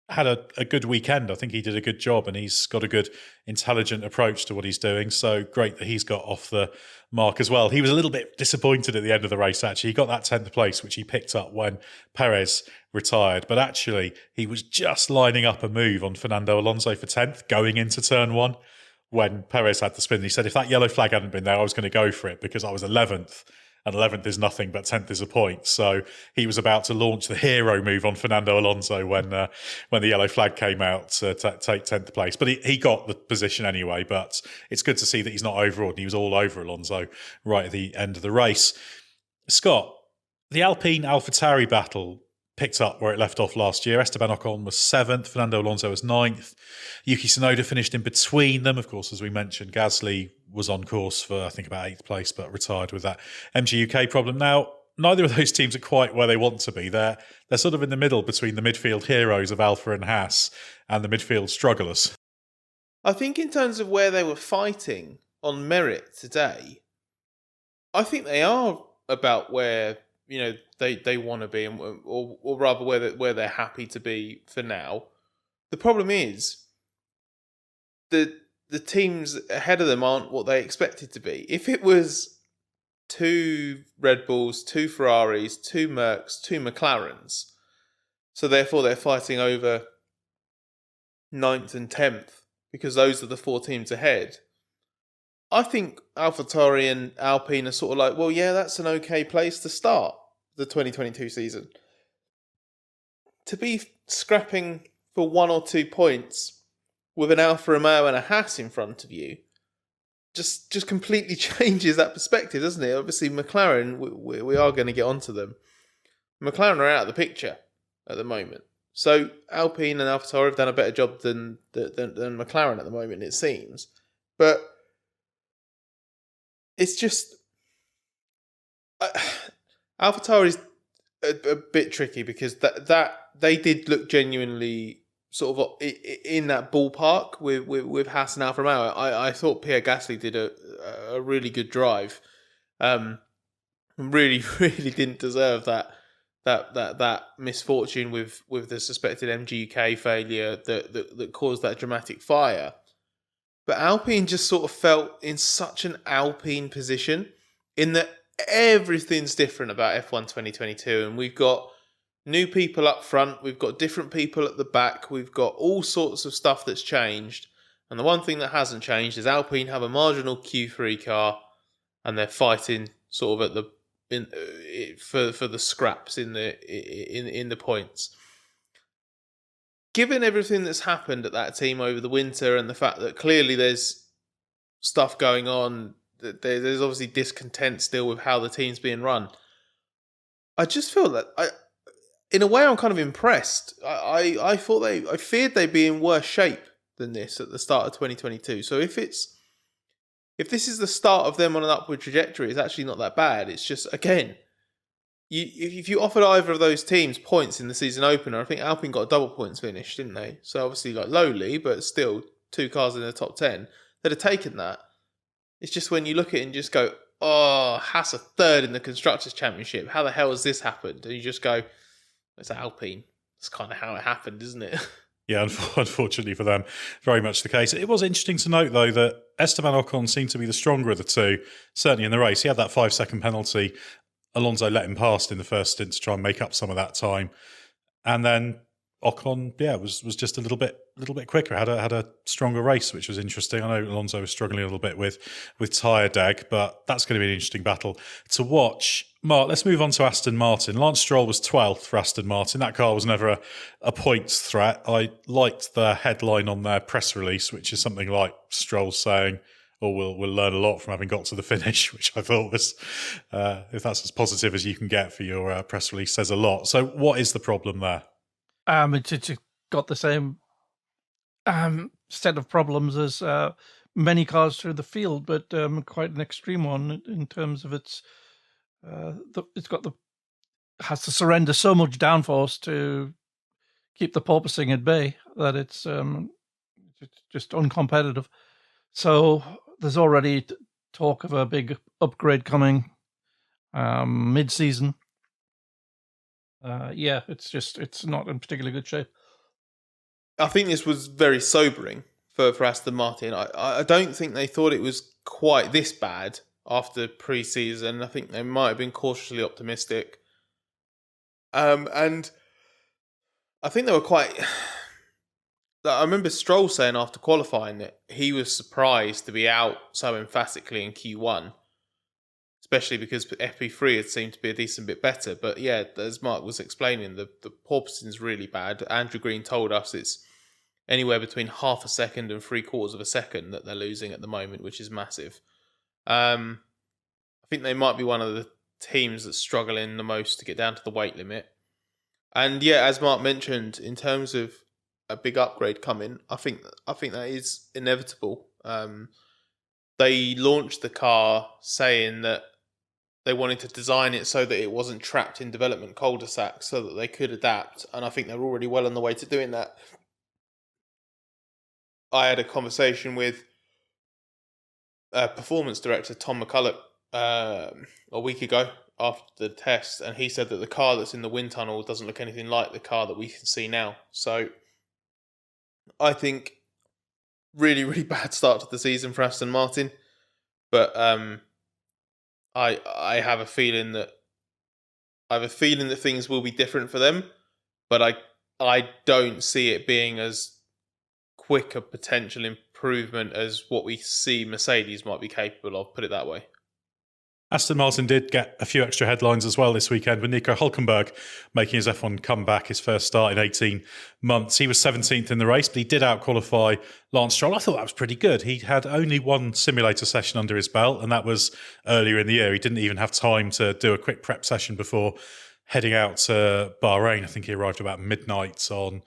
had a good weekend. I think he did a good job and he's got a good, intelligent approach to what he's doing. So great that he's got off the mark as well. He was a little bit disappointed at the end of the race, actually. He got that 10th place, which he picked up when Perez retired. But actually, he was just lining up a move on Fernando Alonso for 10th going into turn one when Perez had the spin. He said, if that yellow flag hadn't been there, I was going to go for it because I was 11th. And 11th is nothing, but 10th is a point. So he was about to launch the hero move on Fernando Alonso when the yellow flag came out to take 10th place. But he got the position anyway. But it's good to see that he's not overawed. He was all over Alonso right at the end of the race. Scott, the Alpine AlphaTauri battle picked up where it left off last year. Esteban Ocon was 7th, Fernando Alonso was 9th. Yuki Tsunoda finished in between them. Of course, as we mentioned, Gasly was on course for, I think, about 8th place, but retired with that MG UK problem. Now, neither of those teams are quite where they want to be. They're sort of in the middle between the midfield heroes of Alfa and Haas and the midfield strugglers. I think in terms of where they were fighting on merit today, I think they are about where they want to be, or rather where they're happy to be for now. The problem is the teams ahead of them aren't what they expected to be. If it was 2 Red Bulls, 2 Ferraris, 2 Mercs, 2 McLarens, so therefore they're fighting over 9th and 10th because those are the 4 teams ahead. I think AlphaTauri and Alpine are sort of like, well, yeah, that's an okay place to start the 2022 season. To be scrapping for 1 or 2 points with an Alfa Romeo and a Haas in front of you just completely changes that perspective, doesn't it? Obviously, McLaren, we are going to get onto them. McLaren are out of the picture at the moment. So Alpine and AlphaTauri have done a better job than McLaren at the moment, it seems. But it's just AlphaTauri's a bit tricky because that they did look genuinely sort of in that ballpark with Haas and Alfa Romeo. I thought Pierre Gasly did a really good drive. Really didn't deserve that misfortune with the suspected MGUK failure that caused that dramatic fire. But Alpine just sort of felt in such an Alpine position in that everything's different about F1 2022. And we've got new people up front. We've got different people at the back. We've got all sorts of stuff that's changed. And the one thing that hasn't changed is Alpine have a marginal Q3 car and they're fighting sort of for the scraps in the points. Given everything that's happened at that team over the winter and the fact that clearly there's stuff going on, that there's obviously discontent still with how the team's being run, I just feel that in a way I'm kind of impressed. I feared they'd be in worse shape than this at the start of 2022. So if this is the start of them on an upward trajectory, it's actually not that bad. It's just, again, if you offered either of those teams points in the season opener, I think Alpine got a double points finish, didn't they? So obviously like lowly, but still 2 cars in the top 10. They'd have taken that. It's just when you look at it and just go, oh, Haas a 3rd in the Constructors' Championship. How the hell has this happened? And you just go, it's Alpine. That's kind of how it happened, isn't it? Yeah, unfortunately for them, very much the case. It was interesting to note, though, that Esteban Ocon seemed to be the stronger of the two, certainly in the race. He had that 5-second penalty. Alonso let him past in the first stint to try and make up some of that time. And then Ocon, was just a little bit quicker, had a stronger race, which was interesting. I know Alonso was struggling a little bit with tyre deg, but that's going to be an interesting battle to watch. Mark, let's move on to Aston Martin. Lance Stroll was 12th for Aston Martin. That car was never a points threat. I liked the headline on their press release, which is something like Stroll saying, "Oh, we'll learn a lot from having got to the finish," which I thought was, if that's as positive as you can get for your press release, says a lot. So what is the problem there? It's got the same set of problems as many cars through the field, but quite an extreme one in terms of has to surrender so much downforce to keep the porpoising at bay that it's just uncompetitive. So there's already talk of a big upgrade coming mid-season. It's not in particularly good shape. I think this was very sobering for Aston Martin. I don't think they thought it was quite this bad after pre-season. I think they might have been cautiously optimistic. And I think they were quite... I remember Stroll saying after qualifying that he was surprised to be out so emphatically in Q1, especially because FP3 had seemed to be a decent bit better. But yeah, as Mark was explaining, the porpoising's really bad. Andrew Green told us it's anywhere between half a second and 3/4 of a second that they're losing at the moment, which is massive. I think they might be one of the teams that's struggling the most to get down to the weight limit. And yeah, as Mark mentioned, in terms of a big upgrade coming, I think that is inevitable. They launched the car saying that they wanted to design it so that it wasn't trapped in development cul-de-sacs, so that they could adapt. And I think they're already well on the way to doing that. I had a conversation with performance director Tom McCulloch a week ago after the test, and he said that the car that's in the wind tunnel doesn't look anything like the car that we can see now. So I think really, really bad start to the season for Aston Martin, but I have a feeling that things will be different for them, but I don't see it being as quick a potential improvement as what we see Mercedes might be capable of, put it that way. Aston Martin did get a few extra headlines as well this weekend, with Nico Hülkenberg making his F1 comeback, his first start in 18 months. He was 17th in the race, but he did out-qualify Lance Stroll. I thought that was pretty good. He had only one simulator session under his belt, and that was earlier in the year. He didn't even have time to do a quick prep session before heading out to Bahrain. I think he arrived about midnight on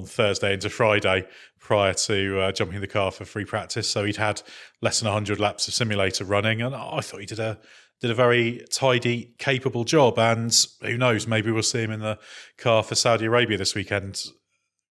Thursday into Friday prior to jumping in the car for free practice. So he'd had less than 100 laps of simulator running, and I thought he did a very tidy, capable job. And who knows, maybe we'll see him in the car for Saudi Arabia this weekend.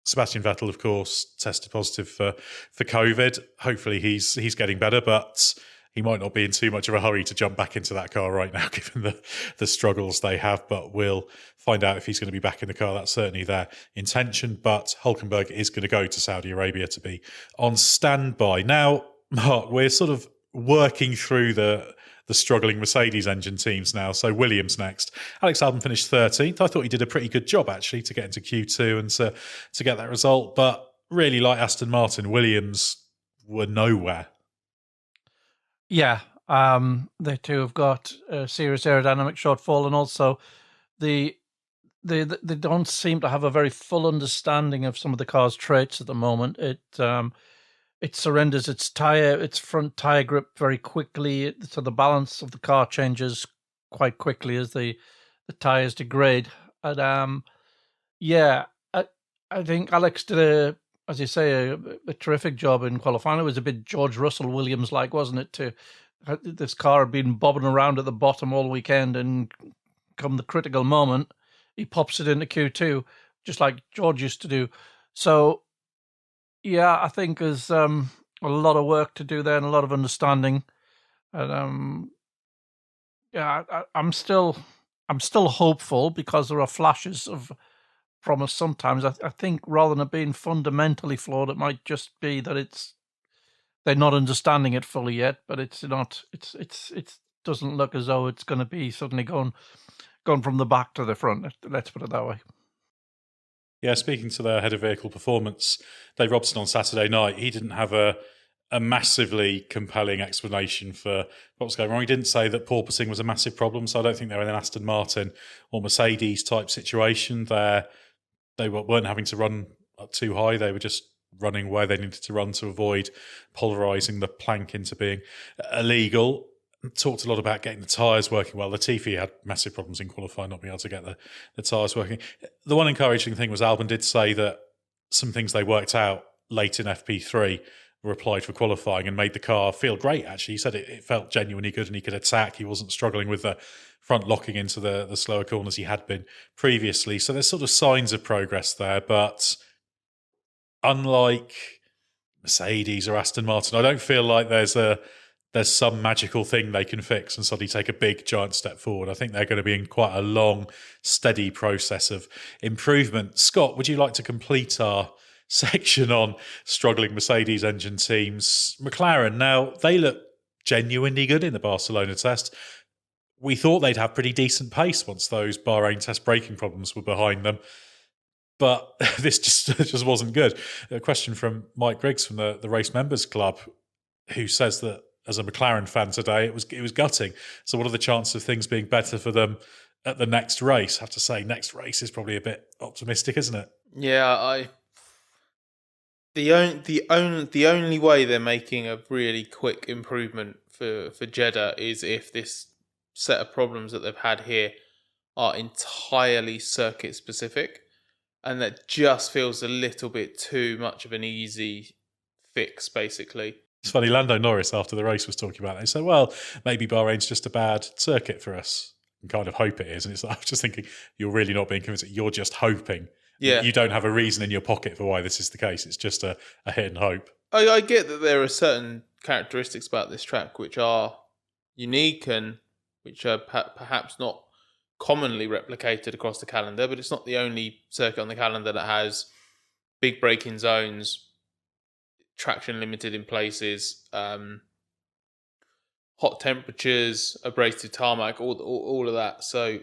Sebastian Vettel, of course, tested positive for COVID. Hopefully he's getting better, but he might not be in too much of a hurry to jump back into that car right now, given the struggles they have. But we'll find out if he's going to be back in the car. That's certainly their intention. But Hülkenberg is going to go to Saudi Arabia to be on standby. Now, Mark, we're sort of working through the struggling Mercedes engine teams now. So Williams next. Alex Albon finished 13th. I thought he did a pretty good job, actually, to get into Q2 and to get that result. But really, like Aston Martin, Williams were nowhere. Yeah, they too have got a serious aerodynamic shortfall, and also they don't seem to have a very full understanding of some of the car's traits at the moment. It surrenders its front tire grip very quickly, so the balance of the car changes quite quickly as the tires degrade. And I think Alex did as you say, a terrific job in qualifying. It was a bit George Russell Williams-like, wasn't it? This car had been bobbing around at the bottom all weekend, and come the critical moment, he pops it into Q2, just like George used to do. So, yeah, I think there's a lot of work to do there and a lot of understanding. And I'm still hopeful, because there are flashes of promise sometimes. I think rather than it being fundamentally flawed, it might just be that they're not understanding it fully yet. But it doesn't look as though it's going to be suddenly going from the back to the front. Let's put it that way. Yeah, speaking to their head of vehicle performance, Dave Robson, on Saturday night, he didn't have a massively compelling explanation for what was going wrong. He didn't say that porpoising was a massive problem, so I don't think they were in an Aston Martin or Mercedes type situation there. They weren't having to run up too high. They were just running where they needed to run to avoid polarising the plank into being illegal. Talked a lot about getting the tyres working well. Latifi had massive problems in qualifying, not being able to get the tyres working. The one encouraging thing was Albon did say that some things they worked out late in FP3 were applied for qualifying and made the car feel great, actually. He said it felt genuinely good and he could attack. He wasn't struggling with the front locking into the slower corners he had been previously. So there's sort of signs of progress there. But unlike Mercedes or Aston Martin, I don't feel like there's some magical thing they can fix and suddenly take a big, giant step forward. I think they're going to be in quite a long, steady process of improvement. Scott, would you like to complete our section on struggling Mercedes engine teams? McLaren, now, they look genuinely good in the Barcelona test. We thought they'd have pretty decent pace once those Bahrain test braking problems were behind them. But this just wasn't good. A question from Mike Griggs from the Race Members Club, who says that as a McLaren fan today, it was gutting. So what are the chances of things being better for them at the next race? I have to say, next race is probably a bit optimistic, isn't it? Yeah, the only way they're making a really quick improvement for Jeddah is if this set of problems that they've had here are entirely circuit specific, and that just feels a little bit too much of an easy fix, basically. It's funny, Lando Norris after the race was talking about it. He said, well, maybe Bahrain's just a bad circuit for us. And kind of hope it is. And it's like, I was just thinking, you're really not being convinced. You're just hoping. Yeah. You don't have a reason in your pocket for why this is the case. It's just a hidden hope. I get that there are certain characteristics about this track which are unique and which are perhaps not commonly replicated across the calendar, but it's not the only circuit on the calendar that has big braking zones, traction limited in places, hot temperatures, abrasive tarmac, all of that. So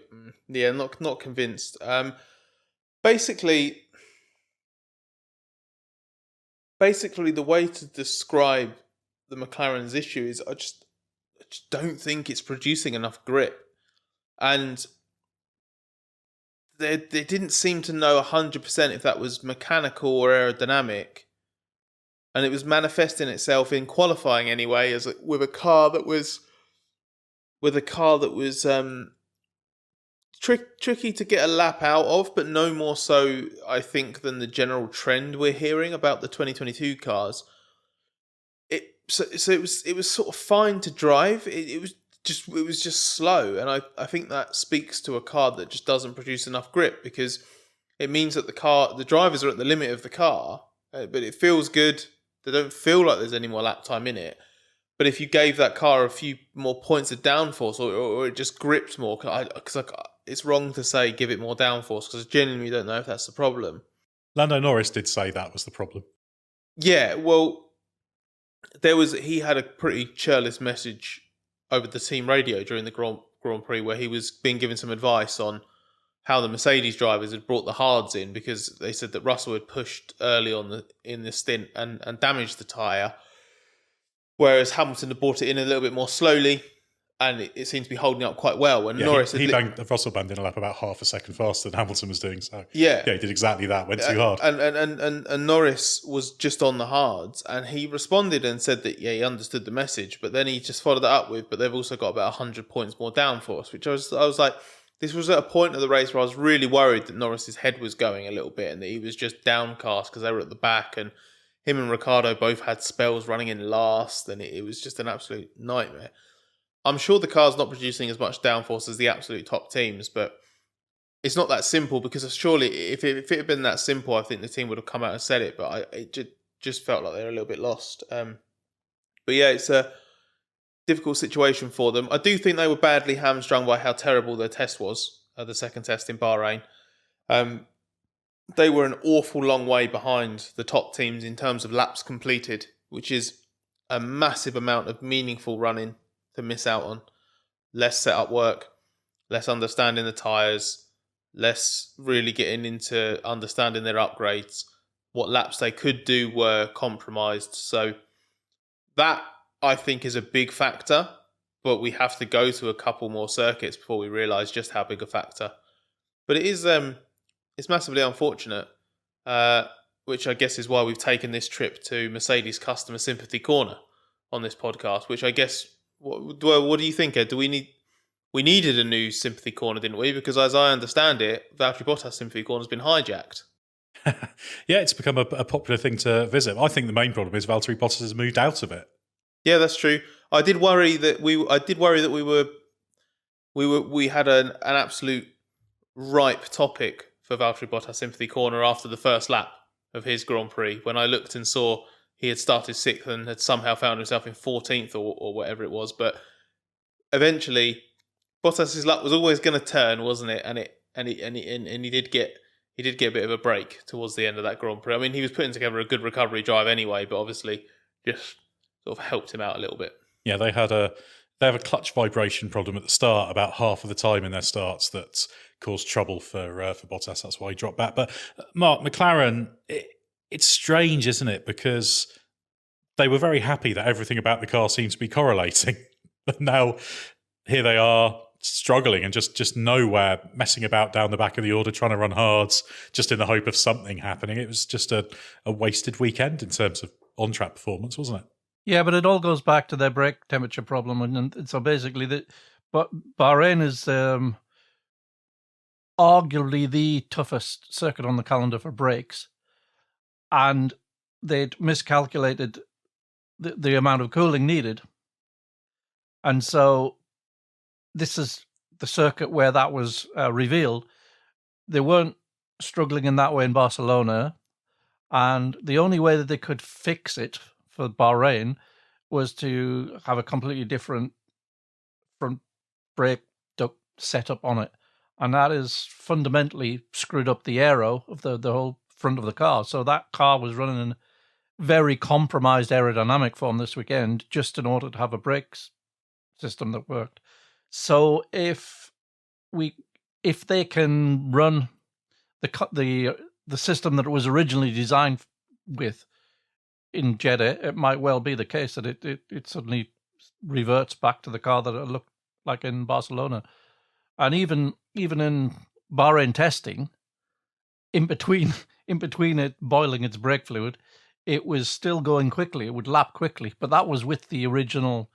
yeah, not convinced. Basically, the way to describe the McLaren's issue is I just don't think it's producing enough grip, and they didn't seem to know 100% if that was mechanical or aerodynamic. And it was manifesting itself in qualifying anyway, with a car that was tricky to get a lap out of, but no more so, I think, than the general trend we're hearing about the 2022 cars. So it was sort of fine to drive. It was just slow, and I think that speaks to a car that just doesn't produce enough grip, because it means that the drivers are at the limit of the car, but it feels good. They don't feel like there's any more lap time in it. But if you gave that car a few more points of downforce, or it just gripped more, because it's wrong to say give it more downforce, because I genuinely don't know if that's the problem. Lando Norris did say that was the problem. Yeah, well, he had a pretty churlish message over the team radio during the Grand Prix, where he was being given some advice on how the Mercedes drivers had brought the hards in, because they said that Russell had pushed early on in the stint and damaged the tyre, whereas Hamilton had brought it in a little bit more slowly, and it seemed to be holding up quite well. And Norris Russell banged in a lap about half a second faster than Hamilton was doing. So yeah, he did exactly that. Went too hard. And Norris was just on the hards, and he responded and said that he understood the message, but then he just followed that up with, but they've also got about 100 points more downforce, which I was like. This was at a point of the race where I was really worried that Norris's head was going a little bit and that he was just downcast because they were at the back, and him and Ricciardo both had spells running in last, and it was just an absolute nightmare. I'm sure the car's not producing as much downforce as the absolute top teams, but it's not that simple, because surely if it had been that simple, I think the team would have come out and said it, but it just felt like they were a little bit lost. But yeah, it's a difficult situation for them. I do think they were badly hamstrung by how terrible their test was, the second test in Bahrain. They were an awful long way behind the top teams in terms of laps completed, which is a massive amount of meaningful running to miss out on. Less setup work, less understanding the tyres, less really getting into understanding their upgrades. What laps they could do were compromised. So that, I think, is a big factor, but we have to go to a couple more circuits before we realise just how big a factor. But it is it's massively unfortunate, which I guess is why we've taken this trip to Mercedes Customer Sympathy Corner on this podcast, which I guess, what do you think, Ed? We needed a new Sympathy Corner, didn't we? Because as I understand it, Valtteri Bottas Sympathy Corner has been hijacked. Yeah, it's become a popular thing to visit. I think the main problem is Valtteri Bottas has moved out of it. Yeah, that's true. I did worry that we had an absolute ripe topic for Valtteri Bottas Sympathy Corner after the first lap of his Grand Prix, when I looked and saw he had started 6th and had somehow found himself in 14th or whatever it was. But eventually, Bottas's luck was always going to turn, wasn't it? And he did get a bit of a break towards the end of that Grand Prix. I mean, he was putting together a good recovery drive anyway, but obviously just sort of helped him out a little bit. Yeah, they have a clutch vibration problem at the start about half of the time in their starts that caused trouble for Bottas. That's why he dropped back. But Mark, McLaren, it's strange, isn't it? Because they were very happy that everything about the car seemed to be correlating. But now here they are struggling and just nowhere, messing about down the back of the order, trying to run hards, just in the hope of something happening. It was just a wasted weekend in terms of on-track performance, wasn't it? Yeah, but it all goes back to their brake temperature problem. And so basically, but Bahrain is arguably the toughest circuit on the calendar for brakes, and they'd miscalculated the amount of cooling needed. And so this is the circuit where that was revealed. They weren't struggling in that way in Barcelona, and the only way that they could fix it for Bahrain was to have a completely different front brake duct setup on it. And that has fundamentally screwed up the aero of the whole front of the car. So that car was running in very compromised aerodynamic form this weekend just in order to have a brakes system that worked. So if they can run the system that it was originally designed with in Jeddah, it might well be the case that it suddenly reverts back to the car that it looked like in Barcelona. And even in Bahrain testing, in between it boiling its brake fluid, it was still going quickly. It would lap quickly, but that was with the original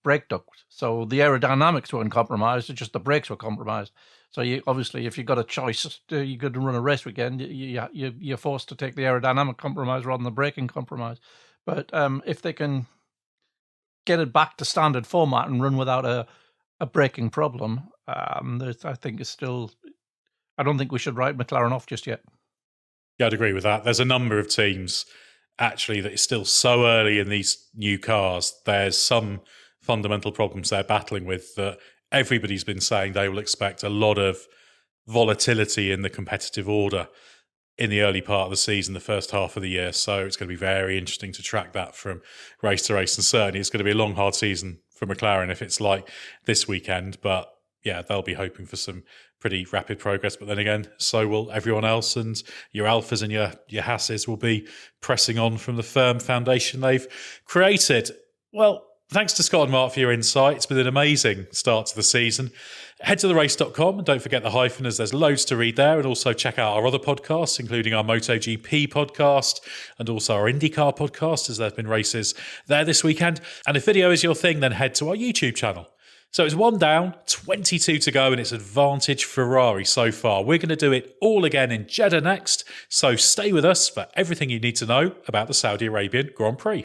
brake duct. So the aerodynamics weren't compromised; it's just the brakes were compromised. So you obviously, if you've got a choice, you're going to run a race weekend, you're forced to take the aerodynamic compromise rather than the braking compromise. But if they can get it back to standard format and run without a braking problem, I think it's still. I don't think we should write McLaren off just yet. Yeah, I'd agree with that. There's a number of teams actually that is still so early in these new cars. There's some fundamental problems they're battling with that everybody's been saying they will expect a lot of volatility in the competitive order in the early part of the season, the first half of the year. So it's going to be very interesting to track that from race to race. And certainly it's going to be a long, hard season for McLaren if it's like this weekend. But yeah, they'll be hoping for some pretty rapid progress. But then again, so will everyone else. And your Alphas and your Haases will be pressing on from the firm foundation they've created. Well, thanks to Scott and Mark for your insight. It's been an amazing start to the season. Head to therace.com and don't forget the hyphen, as there's loads to read there. And also check out our other podcasts, including our MotoGP podcast and also our IndyCar podcast, as there's been races there this weekend. And if video is your thing, then head to our YouTube channel. So it's 1 down, 22 to go, and it's advantage Ferrari so far. We're going to do it all again in Jeddah next. So stay with us for everything you need to know about the Saudi Arabian Grand Prix.